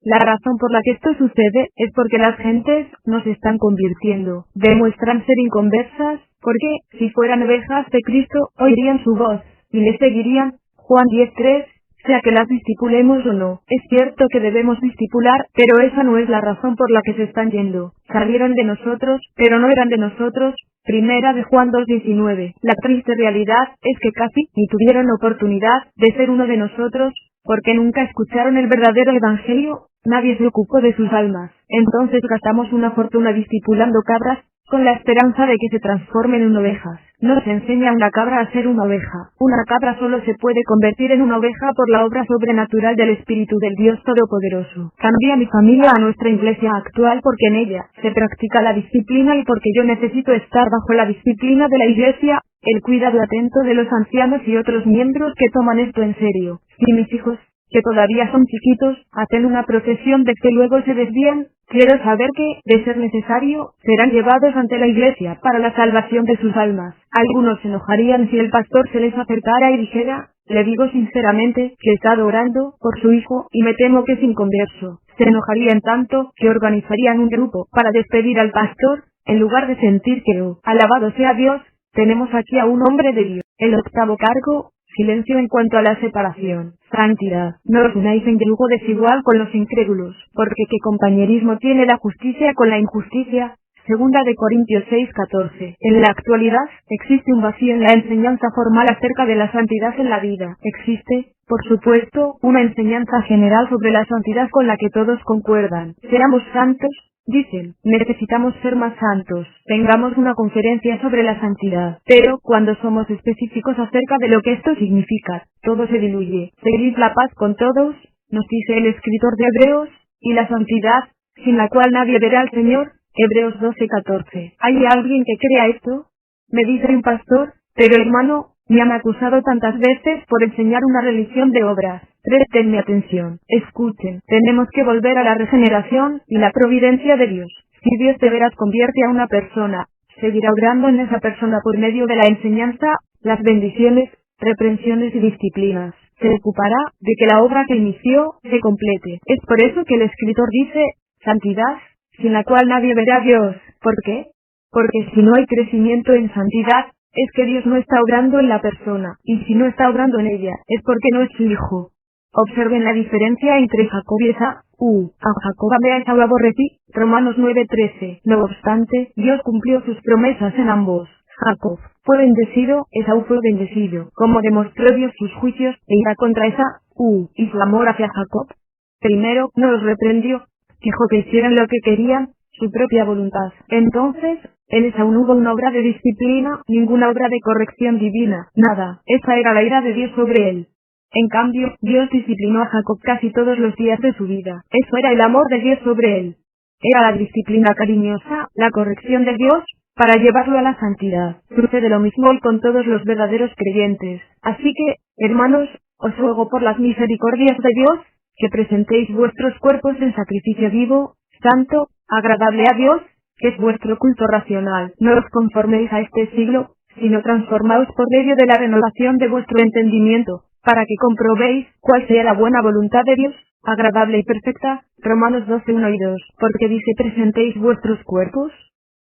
La razón por la que esto sucede es porque las gentes no se están convirtiendo. Demuestran ser inconversas, porque, si fueran ovejas de Cristo, oirían su voz, y le seguirían. Juan 10:3. Sea que las discipulemos o no. Es cierto que debemos discipular, pero esa no es la razón por la que se están yendo. Salieron de nosotros, pero no eran de nosotros. Primera de Juan 2:19. La triste realidad es que casi ni tuvieron oportunidad de ser uno de nosotros, porque nunca escucharon el verdadero evangelio. Nadie se ocupó de sus almas. Entonces gastamos una fortuna discipulando cabras, con la esperanza de que se transformen en ovejas. No se enseña a una cabra a ser una oveja. Una cabra solo se puede convertir en una oveja por la obra sobrenatural del Espíritu del Dios Todopoderoso. Cambié a mi familia a nuestra iglesia actual porque en ella se practica la disciplina y porque yo necesito estar bajo la disciplina de la iglesia, el cuidado atento de los ancianos y otros miembros que toman esto en serio. Si mis hijos, que todavía son chiquitos, hacen una procesión de que luego se desvían, quiero saber que, de ser necesario, serán llevados ante la iglesia para la salvación de sus almas. Algunos se enojarían si el pastor se les acercara y dijera, le digo sinceramente, que he estado orando por su hijo y me temo que es inconverso. Se enojarían tanto que organizarían un grupo para despedir al pastor, en lugar de sentir que, alabado sea Dios, tenemos aquí a un hombre de Dios. El octavo cargo. Silencio en cuanto a la separación. Santidad. No os unáis en yugo desigual con los incrédulos, porque ¿qué compañerismo tiene la justicia con la injusticia? Segunda de Corintios 6:14. En la actualidad, existe un vacío en la enseñanza formal acerca de la santidad en la vida. Existe, por supuesto, una enseñanza general sobre la santidad con la que todos concuerdan. Seamos santos, dicen, necesitamos ser más santos. Tengamos una conferencia sobre la santidad. Pero, cuando somos específicos acerca de lo que esto significa, todo se diluye. Seguid la paz con todos, nos dice el escritor de Hebreos, y la santidad, sin la cual nadie verá al Señor. Hebreos 12:14. ¿Hay alguien que crea esto? Me dice un pastor, pero hermano, me han acusado tantas veces por enseñar una religión de obras. Prestenme atención, escuchen, tenemos que volver a la regeneración y la providencia de Dios. Si Dios de veras convierte a una persona, seguirá obrando en esa persona por medio de la enseñanza, las bendiciones, reprensiones y disciplinas. Se ocupará de que la obra que inició se complete. Es por eso que el escritor dice, santidad, sin la cual nadie verá a Dios. ¿Por qué? Porque si no hay crecimiento en santidad, es que Dios no está obrando en la persona, y si no está obrando en ella, es porque no es su hijo. Observen la diferencia entre Jacob y Esaú. A Jacob amé, a Esaú aborrecí. Romanos 9:13. No obstante, Dios cumplió sus promesas en ambos. Jacob fue bendecido, Esaú fue bendecido. Como demostró Dios sus juicios e ira contra Esaú y su amor hacia Jacob? Primero, no los reprendió, dijo que hicieran lo que querían, su propia voluntad. Entonces, en Esaú no hubo una obra de disciplina, ninguna obra de corrección divina, nada. Esa era la ira de Dios sobre él. En cambio, Dios disciplinó a Jacob casi todos los días de su vida. Eso era el amor de Dios sobre él. Era la disciplina cariñosa, la corrección de Dios, para llevarlo a la santidad. Sucede lo mismo hoy con todos los verdaderos creyentes. Así que, hermanos, os ruego por las misericordias de Dios, que presentéis vuestros cuerpos en sacrificio vivo, santo, agradable a Dios, que es vuestro culto racional. No os conforméis a este siglo, sino transformaos por medio de la renovación de vuestro entendimiento, para que comprobéis cuál sea la buena voluntad de Dios, agradable y perfecta. Romanos 12:1 y 2. ¿Por qué dice presentéis vuestros cuerpos?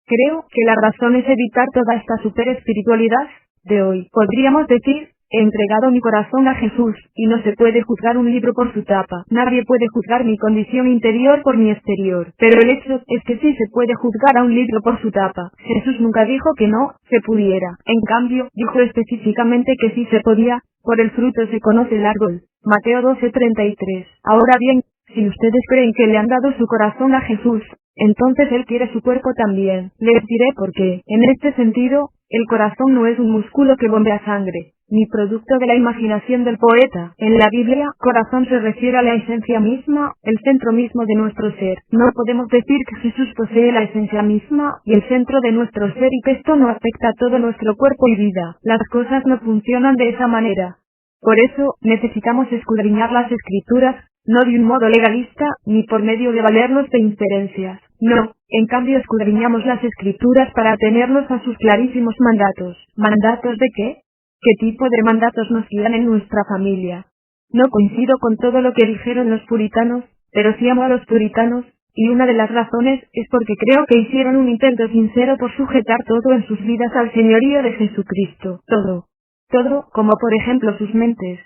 Creo que la razón es evitar toda esta super espiritualidad de hoy. Podríamos decir, he entregado mi corazón a Jesús, y no se puede juzgar un libro por su tapa. Nadie puede juzgar mi condición interior por mi exterior. Pero el hecho es que sí se puede juzgar a un libro por su tapa. Jesús nunca dijo que no se pudiera. En cambio, dijo específicamente que sí se podía. Por el fruto se conoce el árbol. Mateo 12:33. Ahora bien, si ustedes creen que le han dado su corazón a Jesús, entonces Él quiere su cuerpo también. Les diré por qué. En este sentido, el corazón no es un músculo que bombea sangre, ni producto de la imaginación del poeta. En la Biblia, corazón se refiere a la esencia misma, el centro mismo de nuestro ser. No podemos decir que Jesús posee la esencia misma y el centro de nuestro ser y que esto no afecta a todo nuestro cuerpo y vida. Las cosas no funcionan de esa manera. Por eso, necesitamos escudriñar las Escrituras, no de un modo legalista, ni por medio de valernos de inferencias. No, en cambio escudriñamos las Escrituras para atenernos a sus clarísimos mandatos. ¿Mandatos de qué? ¿Qué tipo de mandatos nos guían en nuestra familia? No coincido con todo lo que dijeron los puritanos, pero sí amo a los puritanos, y una de las razones es porque creo que hicieron un intento sincero por sujetar todo en sus vidas al señorío de Jesucristo. Todo, como por ejemplo sus mentes.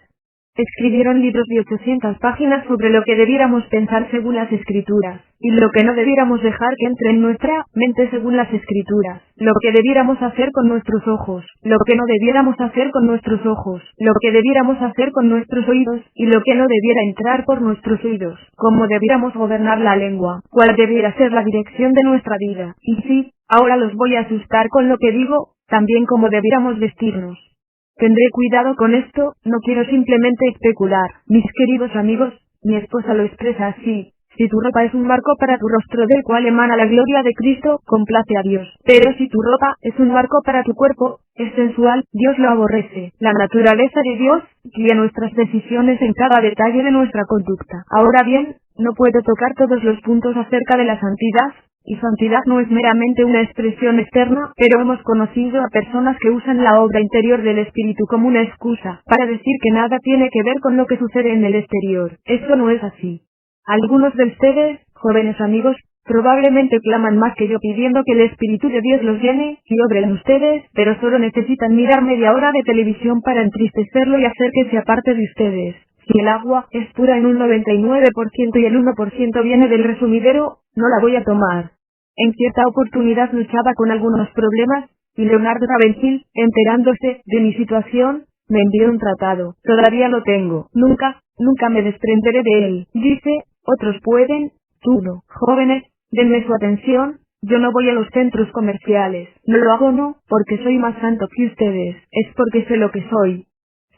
Escribieron libros de 800 páginas sobre lo que debiéramos pensar según las Escrituras, y lo que no debiéramos dejar que entre en nuestra mente según las Escrituras, lo que debiéramos hacer con nuestros ojos, lo que no debiéramos hacer con nuestros ojos, lo que debiéramos hacer con nuestros oídos, y lo que no debiera entrar por nuestros oídos, cómo debiéramos gobernar la lengua, cuál debiera ser la dirección de nuestra vida, y sí, ahora los voy a asustar con lo que digo, también cómo debiéramos vestirnos. Tendré cuidado con esto, no quiero simplemente especular. Mis queridos amigos, mi esposa lo expresa así: si tu ropa es un marco para tu rostro del cual emana la gloria de Cristo, complace a Dios. Pero si tu ropa es un marco para tu cuerpo, es sensual, Dios lo aborrece. La naturaleza de Dios guía nuestras decisiones en cada detalle de nuestra conducta. Ahora bien, no puedo tocar todos los puntos acerca de la santidad, y santidad no es meramente una expresión externa, pero hemos conocido a personas que usan la obra interior del Espíritu como una excusa para decir que nada tiene que ver con lo que sucede en el exterior. Eso no es así. Algunos de ustedes, jóvenes amigos, probablemente claman más que yo pidiendo que el Espíritu de Dios los llene y obre en ustedes, pero solo necesitan mirar media hora de televisión para entristecerlo y hacer que se aparte de ustedes. Si el agua es pura en un 99% y el 1% viene del resumidero, no la voy a tomar. En cierta oportunidad luchaba con algunos problemas, y Leonardo Ravenhill, enterándose de mi situación, me envió un tratado. Todavía lo tengo. Nunca me desprenderé de él. Dice, otros pueden, tú no. Jóvenes, denme su atención. Yo no voy a los centros comerciales. No lo hago no, porque soy más santo que ustedes. Es porque sé lo que soy.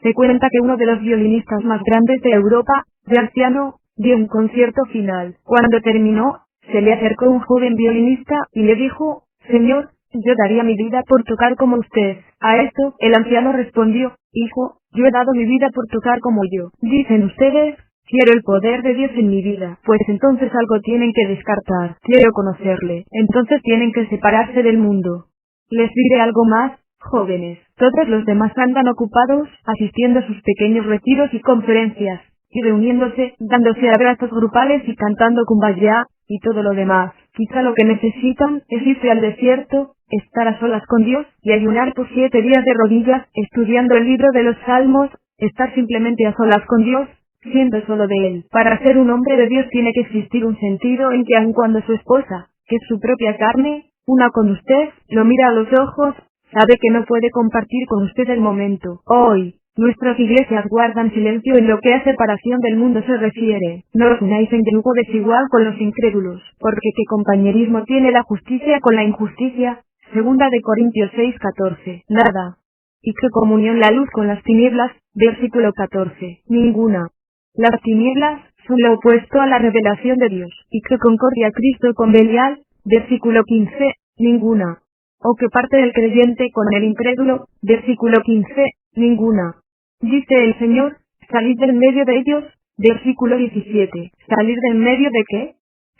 Se cuenta que uno de los violinistas más grandes de Europa, de anciano, dio un concierto final. Cuando terminó, se le acercó un joven violinista y le dijo: Señor, yo daría mi vida por tocar como usted. A esto, el anciano respondió: Hijo, yo he dado mi vida por tocar como yo. Dicen ustedes: quiero el poder de Dios en mi vida. Pues entonces algo tienen que descartar. Quiero conocerle. Entonces tienen que separarse del mundo. Les diré algo más, jóvenes. Todos los demás andan ocupados, asistiendo a sus pequeños retiros y conferencias, y reuniéndose, dándose abrazos grupales y cantando kumbaya, y todo lo demás. Quizá lo que necesitan es irse al desierto, estar a solas con Dios, y ayunar por 7 días de rodillas, estudiando el libro de los Salmos, estar simplemente a solas con Dios, siendo solo de Él. Para ser un hombre de Dios tiene que existir un sentido en que aun cuando su esposa, que es su propia carne, una con usted, lo mira a los ojos, sabe que no puede compartir con usted el momento. Hoy, nuestras iglesias guardan silencio en lo que a separación del mundo se refiere. No os unáis en yugo desigual con los incrédulos, porque ¿qué compañerismo tiene la justicia con la injusticia? Segunda de Corintios 6:14. Nada. ¿Y qué comunión la luz con las tinieblas? Versículo 14. Ninguna. Las tinieblas son lo opuesto a la revelación de Dios. ¿Y qué concordia Cristo con Belial? Versículo 15. Ninguna. ¿O qué parte del creyente con el incrédulo? Versículo 15. Ninguna. Dice el Señor, salid del medio de ellos. Versículo 17. ¿Salir del medio de qué?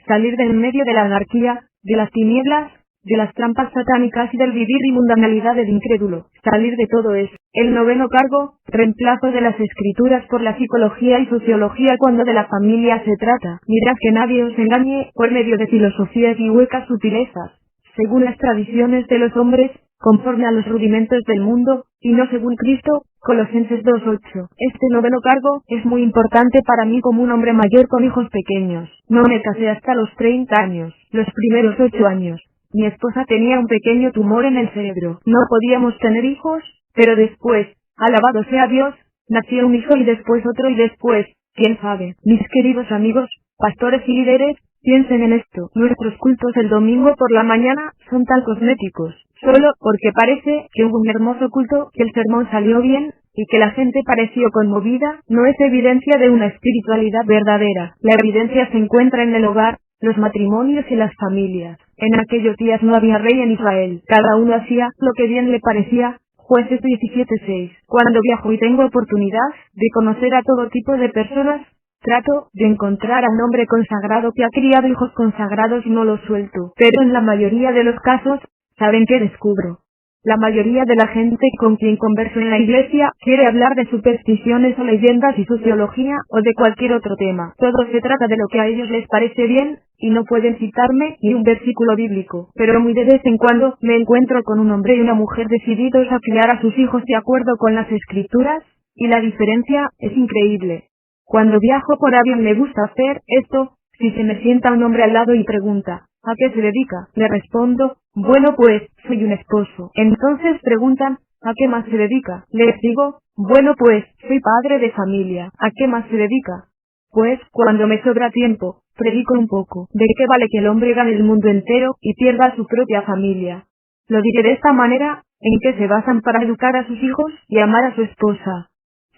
Salir del medio de la anarquía, de las tinieblas, de las trampas satánicas y del vivir y mundanalidad del incrédulo. Salir de todo eso. El noveno cargo, reemplazo de las escrituras por la psicología y sociología cuando de la familia se trata. Mirad que nadie os engañe por medio de filosofías y huecas sutilezas, según las tradiciones de los hombres, conforme a los rudimentos del mundo, y no según Cristo. Colosenses 2:8. Este noveno cargo es muy importante para mí como un hombre mayor con hijos pequeños. No me casé hasta los 30 años. Los primeros 8 años, mi esposa tenía un pequeño tumor en el cerebro. No podíamos tener hijos, pero después, alabado sea Dios, nació un hijo y después otro y después, quién sabe. Mis queridos amigos, pastores y líderes, piensen en esto. Nuestros cultos el domingo por la mañana son tan cosméticos, solo porque parece que hubo un hermoso culto, que el sermón salió bien, y que la gente pareció conmovida, no es evidencia de una espiritualidad verdadera. La evidencia se encuentra en el hogar, los matrimonios y las familias. En aquellos días no había rey en Israel. Cada uno hacía lo que bien le parecía. Jueces 17:6. Cuando viajo y tengo oportunidad de conocer a todo tipo de personas, trato de encontrar a un hombre consagrado que ha criado hijos consagrados y no los suelto. Pero en la mayoría de los casos, ¿saben qué descubro? La mayoría de la gente con quien converso en la iglesia quiere hablar de supersticiones o leyendas y sociología o de cualquier otro tema. Todo se trata de lo que a ellos les parece bien, y no pueden citarme ni un versículo bíblico. Pero muy de vez en cuando me encuentro con un hombre y una mujer decididos a criar a sus hijos de acuerdo con las escrituras, y la diferencia es increíble. Cuando viajo por avión me gusta hacer esto. Si se me sienta un hombre al lado y pregunta, ¿a qué se dedica? Le respondo, bueno pues, soy un esposo. Entonces preguntan, ¿a qué más se dedica? Les digo, bueno pues, soy padre de familia. ¿A qué más se dedica? Pues, cuando me sobra tiempo, predico un poco. ¿De qué vale que el hombre gane el mundo entero y pierda a su propia familia? Lo diré de esta manera, ¿en qué se basan para educar a sus hijos y amar a su esposa?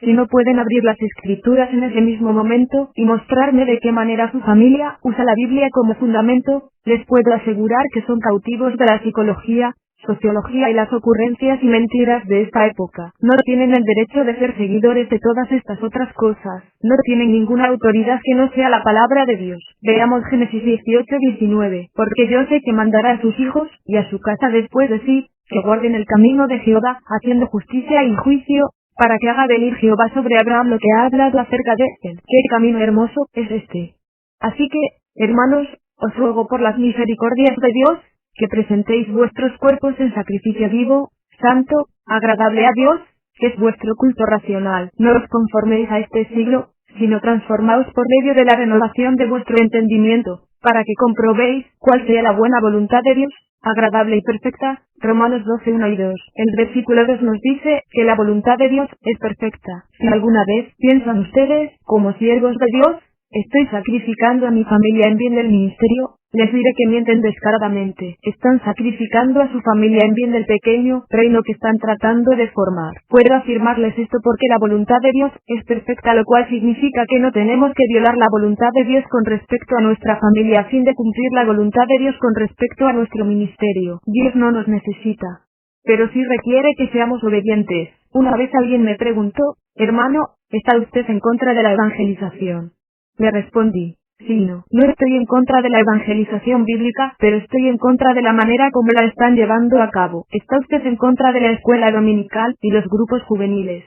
Si no pueden abrir las escrituras en ese mismo momento y mostrarme de qué manera su familia usa la Biblia como fundamento, les puedo asegurar que son cautivos de la psicología, sociología y las ocurrencias y mentiras de esta época. No tienen el derecho de ser seguidores de todas estas otras cosas. No tienen ninguna autoridad que no sea la palabra de Dios. Veamos Génesis 18:19. Porque yo sé que mandará a sus hijos y a su casa después de sí, que guarden el camino de Jehová, haciendo justicia y juicio, para que haga venir Jehová sobre Abraham lo que ha hablado acerca de él. ¡Qué camino hermoso es este! Así que, hermanos, os ruego por las misericordias de Dios, que presentéis vuestros cuerpos en sacrificio vivo, santo, agradable a Dios, que es vuestro culto racional. No os conforméis a este siglo, sino transformaos por medio de la renovación de vuestro entendimiento, para que comprobéis cuál sea la buena voluntad de Dios, agradable y perfecta. Romanos 12:1 y 2. El versículo 2 nos dice que la voluntad de Dios es perfecta. Si alguna vez piensan ustedes, como siervos de Dios, estoy sacrificando a mi familia en bien del ministerio, les diré que mienten descaradamente. Están sacrificando a su familia en bien del pequeño reino que están tratando de formar. Puedo afirmarles esto porque la voluntad de Dios es perfecta, lo cual significa que no tenemos que violar la voluntad de Dios con respecto a nuestra familia a fin de cumplir la voluntad de Dios con respecto a nuestro ministerio. Dios no nos necesita, pero sí requiere que seamos obedientes. Una vez alguien me preguntó, hermano, ¿está usted en contra de la evangelización? Le respondí, sí, no estoy en contra de la evangelización bíblica, pero estoy en contra de la manera como la están llevando a cabo. ¿Está usted en contra de la escuela dominical y los grupos juveniles?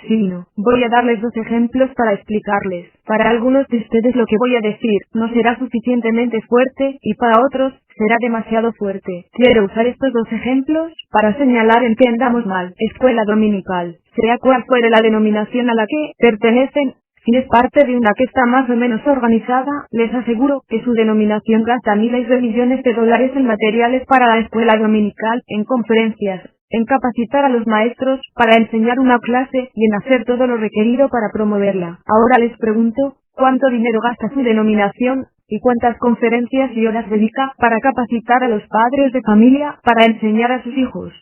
sino, voy a darles 2 ejemplos para explicarles. Para algunos de ustedes lo que voy a decir no será suficientemente fuerte, y para otros, será demasiado fuerte. Quiero usar estos 2 ejemplos para señalar en qué andamos mal. Escuela dominical. Sea cual fuere la denominación a la que pertenecen, si es parte de una que está más o menos organizada, les aseguro que su denominación gasta miles de millones de dólares en materiales para la escuela dominical, en conferencias, en capacitar a los maestros para enseñar una clase y en hacer todo lo requerido para promoverla. Ahora les pregunto, ¿cuánto dinero gasta su denominación? ¿Y cuántas conferencias y horas dedica para capacitar a los padres de familia para enseñar a sus hijos?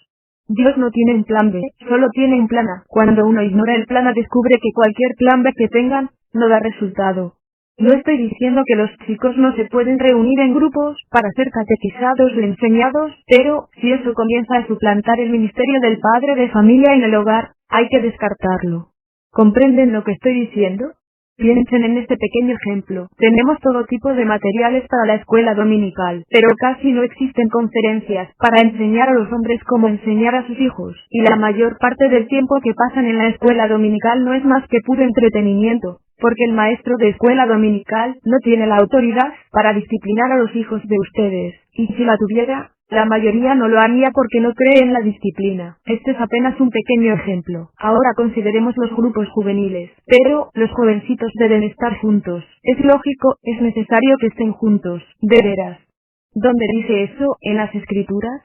Dios no tiene un plan B, solo tiene un plan A. Cuando uno ignora el plan A descubre que cualquier plan B que tengan, no da resultado. No estoy diciendo que los chicos no se pueden reunir en grupos para ser catequizados o enseñados, pero, si eso comienza a suplantar el ministerio del padre de familia en el hogar, hay que descartarlo. ¿Comprenden lo que estoy diciendo? Piensen en este pequeño ejemplo. Tenemos todo tipo de materiales para la escuela dominical, pero casi no existen conferencias para enseñar a los hombres cómo enseñar a sus hijos, y la mayor parte del tiempo que pasan en la escuela dominical no es más que puro entretenimiento, porque el maestro de escuela dominical no tiene la autoridad para disciplinar a los hijos de ustedes, y si la tuviera, la mayoría no lo haría porque no cree en la disciplina. Este es apenas un pequeño ejemplo. Ahora consideremos los grupos juveniles. Pero, los jovencitos deben estar juntos. Es lógico, es necesario que estén juntos. De veras. ¿Dónde dice eso, en las escrituras?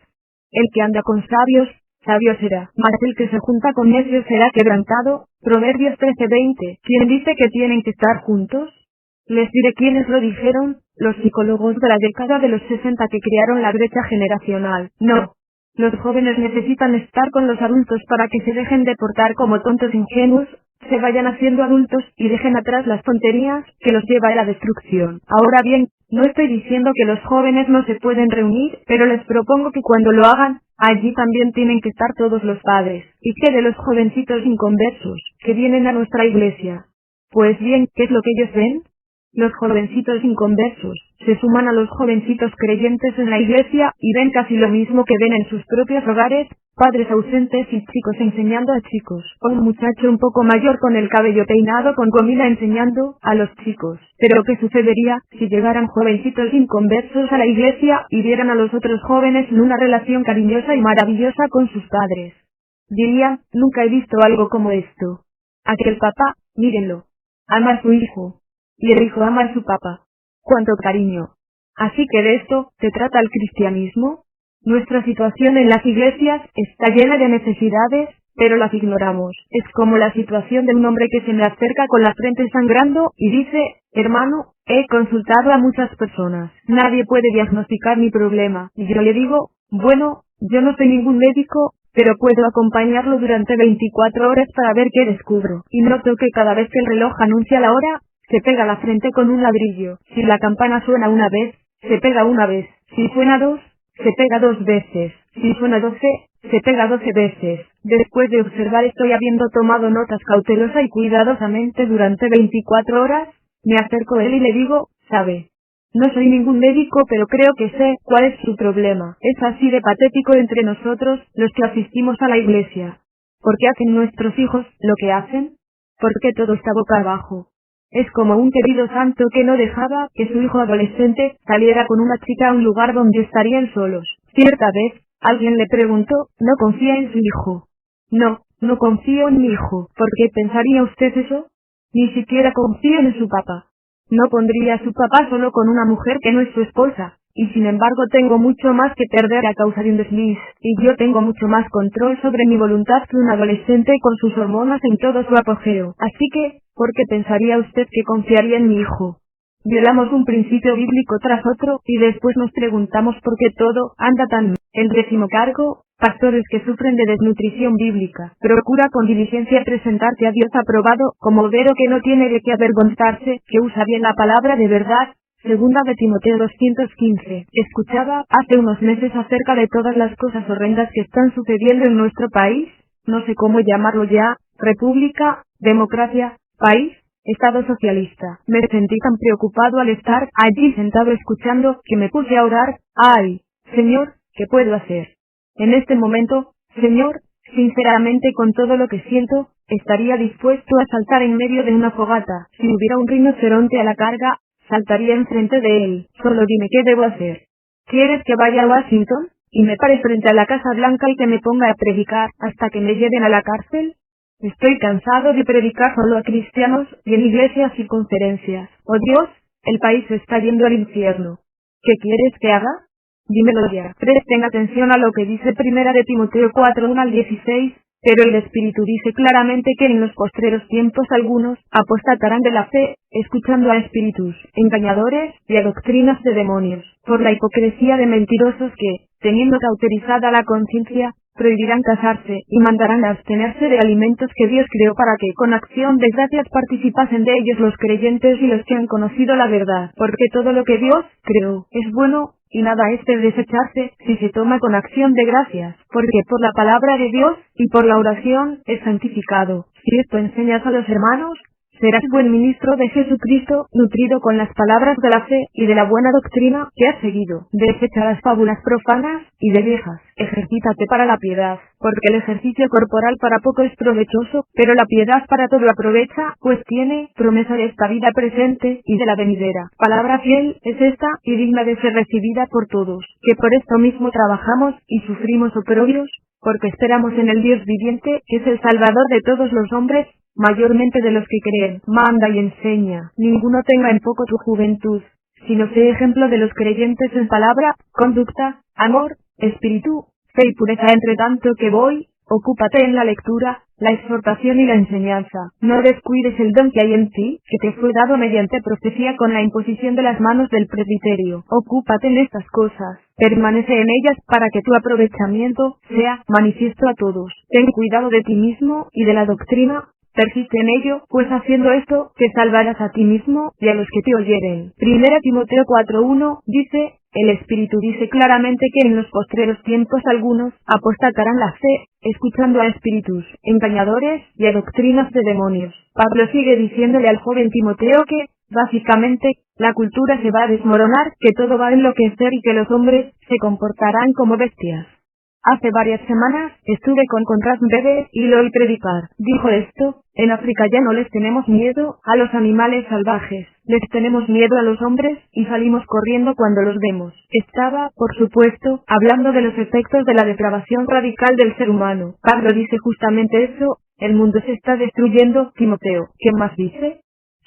El que anda con sabios, sabio será. Mas el que se junta con necios será quebrantado. Proverbios 13:20. ¿Quién dice que tienen que estar juntos? Les diré quiénes lo dijeron, los psicólogos de la década de los 60 que crearon la brecha generacional. No. Los jóvenes necesitan estar con los adultos para que se dejen de portar como tontos ingenuos, se vayan haciendo adultos y dejen atrás las tonterías que los lleva a la destrucción. Ahora bien, no estoy diciendo que los jóvenes no se pueden reunir, pero les propongo que cuando lo hagan, allí también tienen que estar todos los padres. ¿Y qué de los jovencitos inconversos que vienen a nuestra iglesia? Pues bien, ¿qué es lo que ellos ven? Los jovencitos inconversos se suman a los jovencitos creyentes en la iglesia y ven casi lo mismo que ven en sus propios hogares, padres ausentes y chicos enseñando a chicos, o un muchacho un poco mayor con el cabello peinado con comida enseñando a los chicos. Pero ¿qué sucedería si llegaran jovencitos inconversos a la iglesia y vieran a los otros jóvenes en una relación cariñosa y maravillosa con sus padres? Dirían, nunca he visto algo como esto. Aquel papá, mírenlo, ama a su hijo. Y el hijo ama a su papá. ¡Cuánto cariño! Así que de esto, ¿se trata el cristianismo? Nuestra situación en las iglesias está llena de necesidades, pero las ignoramos. Es como la situación de un hombre que se me acerca con la frente sangrando y dice, hermano, he consultado a muchas personas. Nadie puede diagnosticar mi problema. Y yo le digo, bueno, yo no soy ningún médico, pero puedo acompañarlo durante 24 horas para ver qué descubro. Y noto que cada vez que el reloj anuncia la hora, se pega la frente con un ladrillo. Si la campana suena una vez, se pega una vez. Si suena 2, se pega 2 veces. Si suena 12, se pega 12 veces. Después de observar esto y habiendo tomado notas cautelosa y cuidadosamente durante 24 horas, me acerco a él y le digo, ¿sabe? No soy ningún médico pero creo que sé cuál es su problema. Es así de patético entre nosotros, los que asistimos a la iglesia. ¿Por qué hacen nuestros hijos lo que hacen? ¿Por qué todo está boca abajo? Es como un querido santo que no dejaba que su hijo adolescente saliera con una chica a un lugar donde estarían solos. Cierta vez, alguien le preguntó, ¿no confía en su hijo? No, no confío en mi hijo. ¿Por qué pensaría usted eso? Ni siquiera confío en su papá. No pondría a su papá solo con una mujer que no es su esposa. Y sin embargo tengo mucho más que perder a causa de un desliz, y yo tengo mucho más control sobre mi voluntad que un adolescente con sus hormonas en todo su apogeo. Así que, ¿por qué pensaría usted que confiaría en mi hijo? Violamos un principio bíblico tras otro, y después nos preguntamos por qué todo anda tan mal. El 10º cargo, pastores que sufren de desnutrición bíblica. Procura con diligencia presentarte a Dios aprobado, como obrero que no tiene de qué avergonzarse, que usa bien la palabra de verdad. Segunda de Timoteo 2:15. Escuchaba hace unos meses acerca de todas las cosas horrendas que están sucediendo en nuestro país, no sé cómo llamarlo ya, república, democracia, país, Estado socialista. Me sentí tan preocupado al estar allí sentado escuchando que me puse a orar. ¡Ay, Señor, qué puedo hacer! En este momento, Señor, Sinceramente, con todo lo que siento, estaría dispuesto a saltar en medio de una fogata. Si hubiera un rinoceronte a la carga, saltaría enfrente de él. Solo dime qué debo hacer. ¿Quieres que vaya a Washington y me pare frente a la Casa Blanca y que me ponga a predicar hasta que me lleven a la cárcel? Estoy cansado de predicar solo a cristianos y en iglesias y conferencias. Oh Dios, el país está yendo al infierno. ¿Qué quieres que haga? Dímelo ya. Presten atención a lo que dice Primera de Timoteo 4:1-16, pero el Espíritu dice claramente que en los postreros tiempos algunos apostatarán de la fe, escuchando a espíritus engañadores y a doctrinas de demonios, por la hipocresía de mentirosos que, teniendo cauterizada la conciencia, prohibirán casarse y mandarán a abstenerse de alimentos que Dios creó para que con acción de gracias participasen de ellos los creyentes y los que han conocido la verdad, porque todo lo que Dios creó es bueno, y nada es de desecharse si se toma con acción de gracias, porque por la palabra de Dios y por la oración es santificado. Si esto enseñas a los hermanos, serás buen ministro de Jesucristo, nutrido con las palabras de la fe y de la buena doctrina que has seguido. Desecha las fábulas profanas y de viejas. Ejercítate para la piedad, porque el ejercicio corporal para poco es provechoso, pero la piedad para todo aprovecha, pues tiene promesa de esta vida presente y de la venidera. Palabra fiel es esta y digna de ser recibida por todos, que por esto mismo trabajamos y sufrimos oprobios, porque esperamos en el Dios viviente, que es el Salvador de todos los hombres, mayormente de los que creen. Manda y enseña. Ninguno tenga en poco tu juventud, sino sé ejemplo de los creyentes en palabra, conducta, amor, espíritu, fe y pureza. Entre tanto que voy, ocúpate en la lectura, la exhortación y la enseñanza. No descuides el don que hay en ti, que te fue dado mediante profecía con la imposición de las manos del presbiterio. Ocúpate en estas cosas, permanece en ellas para que tu aprovechamiento sea manifiesto a todos. Ten cuidado de ti mismo y de la doctrina. Persiste en ello, pues haciendo esto, te salvarás a ti mismo y a los que te oyeren. Primera Timoteo 4:1 dice, el Espíritu dice claramente que en los postreros tiempos algunos apostatarán la fe, escuchando a espíritus engañadores y a doctrinas de demonios. Pablo sigue diciéndole al joven Timoteo que, básicamente, la cultura se va a desmoronar, que todo va a enloquecer y que los hombres se comportarán como bestias. Hace varias semanas, estuve con Conrad Bebe y lo oí predicar. Dijo esto, en África ya no les tenemos miedo a los animales salvajes, les tenemos miedo a los hombres, y salimos corriendo cuando los vemos. Estaba, por supuesto, hablando de los efectos de la depravación radical del ser humano. Pablo dice justamente eso, el mundo se está destruyendo. Timoteo, ¿qué más dice?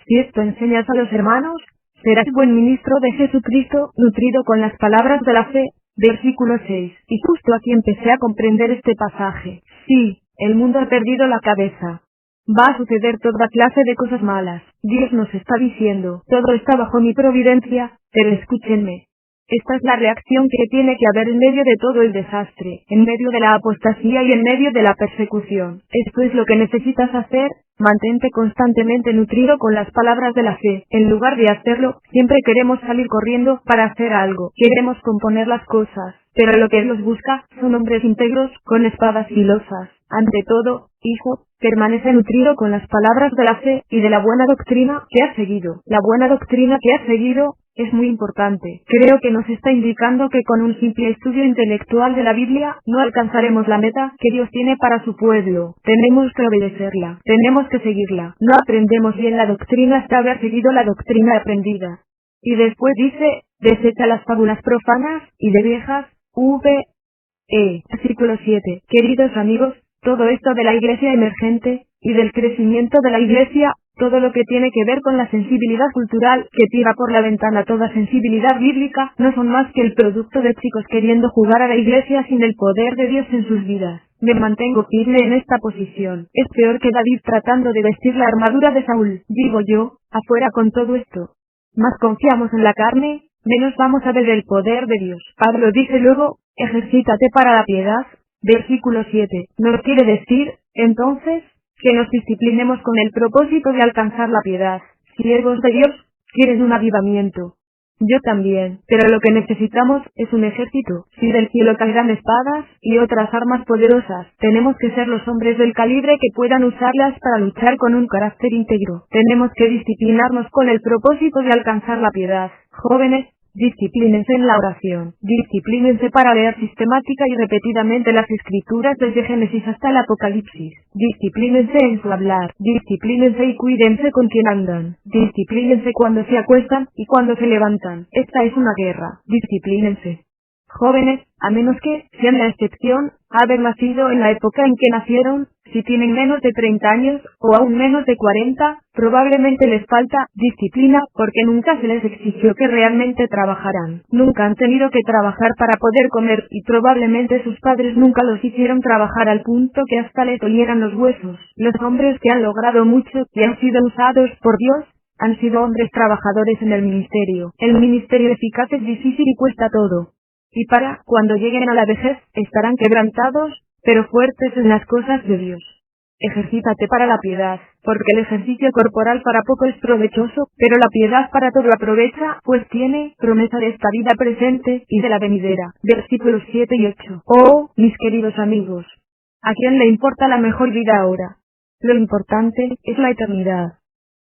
Si esto enseñas a los hermanos, serás buen ministro de Jesucristo, nutrido con las palabras de la fe. Versículo 6. Y justo aquí empecé a comprender este pasaje. Sí, el mundo ha perdido la cabeza. Va a suceder toda clase de cosas malas. Dios nos está diciendo, todo está bajo mi providencia, pero escúchenme. Esta es la reacción que tiene que haber en medio de todo el desastre, en medio de la apostasía y en medio de la persecución. Esto es lo que necesitas hacer. Mantente constantemente nutrido con las palabras de la fe. En lugar de hacerlo, siempre queremos salir corriendo para hacer algo. Queremos componer las cosas, pero lo que Dios busca son hombres íntegros, con espadas filosas. Ante todo, hijo, permanece nutrido con las palabras de la fe y de la buena doctrina que has seguido. La buena doctrina que has seguido es muy importante. Creo que nos está indicando que con un simple estudio intelectual de la Biblia no alcanzaremos la meta que Dios tiene para su pueblo. Tenemos que obedecerla, tenemos que seguirla. No aprendemos bien la doctrina hasta haber seguido la doctrina aprendida. Y después dice, desecha las fábulas profanas y de viejas. Versículo 7. Queridos amigos, todo esto de la iglesia emergente y del crecimiento de la iglesia, todo lo que tiene que ver con la sensibilidad cultural que tira por la ventana toda sensibilidad bíblica, no son más que el producto de chicos queriendo jugar a la iglesia sin el poder de Dios en sus vidas. Me mantengo firme en esta posición. Es peor que David tratando de vestir la armadura de Saúl. Digo yo, afuera con todo esto. Más confiamos en la carne, menos vamos a ver el poder de Dios. Pablo dice luego, ejercítate para la piedad. Versículo 7. ¿No quiere decir, entonces, que nos disciplinemos con el propósito de alcanzar la piedad? Siervos de Dios, quieren un avivamiento. Yo también, pero lo que necesitamos es un ejército. Si del cielo caerán espadas y otras armas poderosas, tenemos que ser los hombres del calibre que puedan usarlas para luchar con un carácter íntegro. Tenemos que disciplinarnos con el propósito de alcanzar la piedad. Jóvenes, Disciplínense en la oración. Disciplínense para leer sistemática y repetidamente las escrituras desde Génesis hasta el Apocalipsis. Disciplínense en su hablar. Disciplínense y cuídense con quien andan. Disciplínense cuando se acuestan y cuando se levantan. Esta es una guerra. Disciplínense. Jóvenes, a menos que, sean la excepción, haber nacido en la época en que nacieron, si tienen menos de 30 años, o aún menos de 40, probablemente les falta disciplina, porque nunca se les exigió que realmente trabajaran. Nunca han tenido que trabajar para poder comer, y probablemente sus padres nunca los hicieron trabajar al punto que hasta les dolieran los huesos. Los hombres que han logrado mucho, y han sido usados por Dios, han sido hombres trabajadores en el ministerio. El ministerio eficaz es difícil y cuesta todo. Y cuando lleguen a la vejez, estarán quebrantados, pero fuertes en las cosas de Dios. Ejercítate para la piedad, porque el ejercicio corporal para poco es provechoso, pero la piedad para todo aprovecha, pues tiene promesa de esta vida presente y de la venidera. Versículos 7 y 8. Oh, mis queridos amigos, ¿a quién le importa la mejor vida ahora? Lo importante es la eternidad.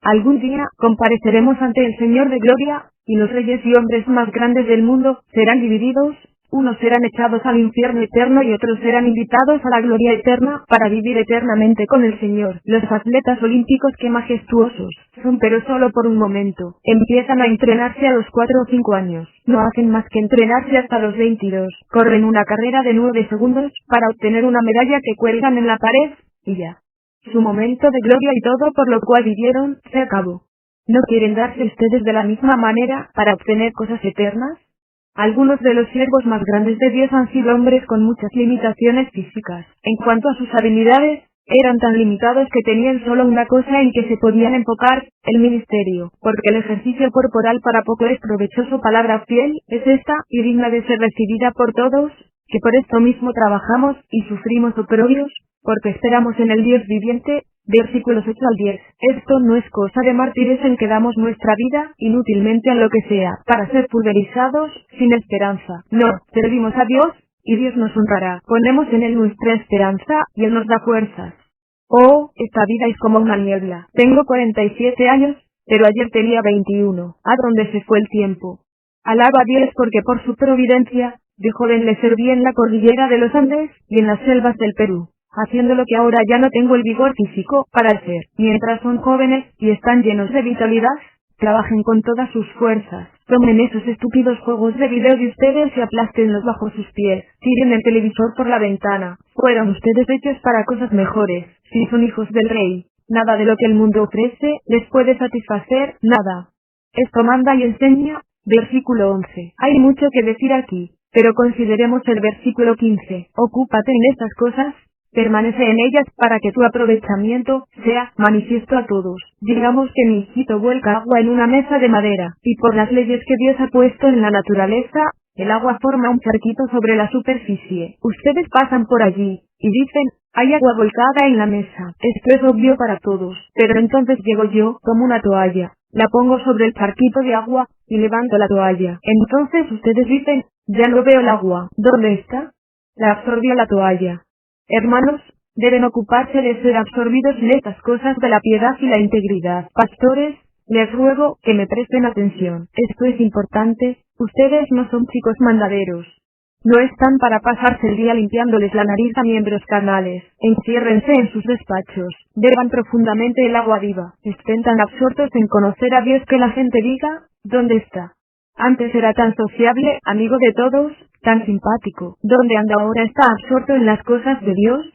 Algún día compareceremos ante el Señor de gloria, y los reyes y hombres más grandes del mundo serán divididos, unos serán echados al infierno eterno y otros serán invitados a la gloria eterna para vivir eternamente con el Señor. Los atletas olímpicos, qué majestuosos son, pero solo por un momento. Empiezan a entrenarse a los 4 o 5 años. No hacen más que entrenarse hasta los 22. Corren una carrera de 9 segundos para obtener una medalla que cuelgan en la pared, y ya. Su momento de gloria y todo por lo cual vivieron, se acabó. ¿No quieren darse ustedes de la misma manera para obtener cosas eternas? Algunos de los siervos más grandes de Dios han sido hombres con muchas limitaciones físicas. En cuanto a sus habilidades, eran tan limitados que tenían solo una cosa en que se podían enfocar, el ministerio, porque el ejercicio corporal para poco es provechoso. Palabra fiel, es esta, y digna de ser recibida por todos, que por esto mismo trabajamos y sufrimos oprobios, porque esperamos en el Dios viviente. Versículos 8 al 10. Esto no es cosa de mártires en que damos nuestra vida, inútilmente a lo que sea, para ser pulverizados, sin esperanza. No, servimos a Dios, y Dios nos honrará. Ponemos en Él nuestra esperanza, y Él nos da fuerzas. Oh, esta vida es como una niebla. Tengo 47 años, pero ayer tenía 21. ¿A dónde se fue el tiempo? Alaba a Dios porque por su providencia, de joven le serví en la cordillera de los Andes, y en las selvas del Perú, haciendo lo que ahora ya no tengo el vigor físico para hacer. Mientras son jóvenes y están llenos de vitalidad, trabajen con todas sus fuerzas. Tomen esos estúpidos juegos de video de ustedes y aplástenlos bajo sus pies. Tiren el televisor por la ventana. Fueron ustedes hechos para cosas mejores. Si son hijos del Rey, nada de lo que el mundo ofrece les puede satisfacer, nada. Esto manda y enseña. Versículo 11. Hay mucho que decir aquí, pero consideremos el versículo 15. Ocúpate en estas cosas, permanece en ellas para que tu aprovechamiento sea manifiesto a todos. Digamos que mi hijito vuelca agua en una mesa de madera, y por las leyes que Dios ha puesto en la naturaleza, el agua forma un charquito sobre la superficie. Ustedes pasan por allí, y dicen, hay agua volcada en la mesa. Esto es obvio para todos, pero entonces llego yo, tomo una toalla, la pongo sobre el charquito de agua, y levanto la toalla. Entonces ustedes dicen, ya no veo el agua. ¿Dónde está? La absorbió la toalla. Hermanos, deben ocuparse de ser absorbidos en estas cosas de la piedad y la integridad. Pastores, les ruego que me presten atención. Esto es importante, ustedes no son chicos mandaderos. No están para pasarse el día limpiándoles la nariz a miembros carnales. Enciérrense en sus despachos. Beban profundamente el agua viva. Estén tan absortos en conocer a Dios que la gente diga, ¿dónde está? Antes era tan sociable, amigo de todos, tan simpático. ¿Dónde anda ahora? ¿Está absorto en las cosas de Dios?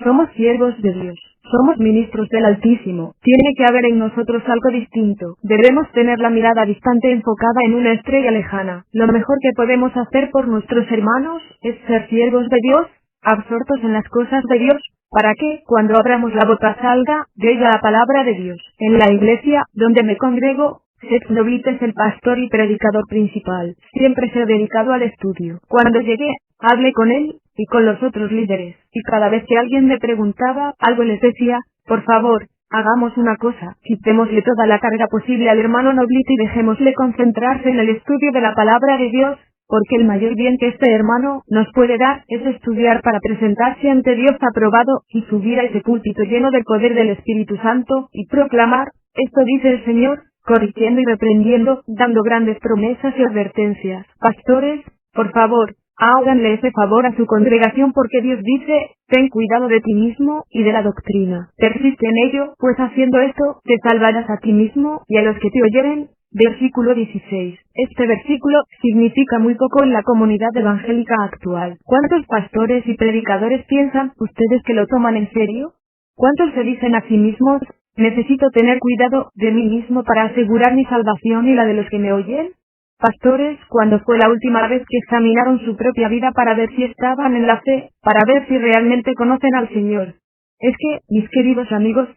Somos siervos de Dios. Somos ministros del Altísimo. Tiene que haber en nosotros algo distinto. Debemos tener la mirada distante enfocada en una estrella lejana. Lo mejor que podemos hacer por nuestros hermanos es ser siervos de Dios, absortos en las cosas de Dios, para que, cuando abramos la boca salga de ella la palabra de Dios. En la iglesia, donde me congrego, Seth Novit es el pastor y predicador principal. Siempre se ha dedicado al estudio. Cuando llegué, hablé con él, y con los otros líderes, y cada vez que alguien me preguntaba algo les decía, por favor, hagamos una cosa, quitémosle toda la carga posible al hermano Novit y dejémosle concentrarse en el estudio de la palabra de Dios, porque el mayor bien que este hermano nos puede dar es estudiar para presentarse ante Dios aprobado, y subir a ese púlpito lleno del poder del Espíritu Santo, y proclamar, esto dice el Señor, corrigiendo y reprendiendo, dando grandes promesas y advertencias. Pastores, por favor, háganle ese favor a su congregación porque Dios dice, ten cuidado de ti mismo y de la doctrina. Persiste en ello, pues haciendo esto, te salvarás a ti mismo y a los que te oyeren. Versículo 16. Este versículo significa muy poco en la comunidad evangélica actual. ¿Cuántos pastores y predicadores piensan ustedes que lo toman en serio? ¿Cuántos se dicen a sí mismos, necesito tener cuidado de mí mismo para asegurar mi salvación y la de los que me oyen? Pastores, ¿cuándo fue la última vez que examinaron su propia vida para ver si estaban en la fe, para ver si realmente conocen al Señor? Es que, mis queridos amigos,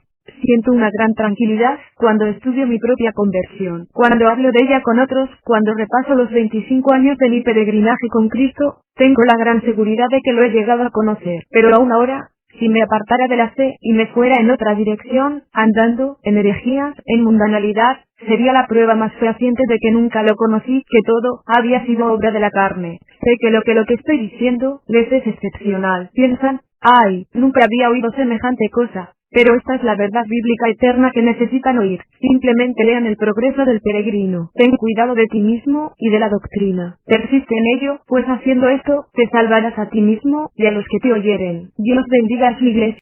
siento una gran tranquilidad cuando estudio mi propia conversión, cuando hablo de ella con otros, cuando repaso los 25 años de mi peregrinaje con Cristo, tengo la gran seguridad de que lo he llegado a conocer. Pero aún ahora, si me apartara de la fe y me fuera en otra dirección, andando en herejías, en mundanalidad, sería la prueba más fehaciente de que nunca lo conocí, que todo había sido obra de la carne. Sé que lo que estoy diciendo les es excepcional. Piensan, ay, nunca había oído semejante cosa. Pero esta es la verdad bíblica eterna que necesitan oír. Simplemente lean el progreso del peregrino. Ten cuidado de ti mismo y de la doctrina. Persiste en ello, pues haciendo esto, te salvarás a ti mismo y a los que te oyeren. Dios bendiga a su iglesia.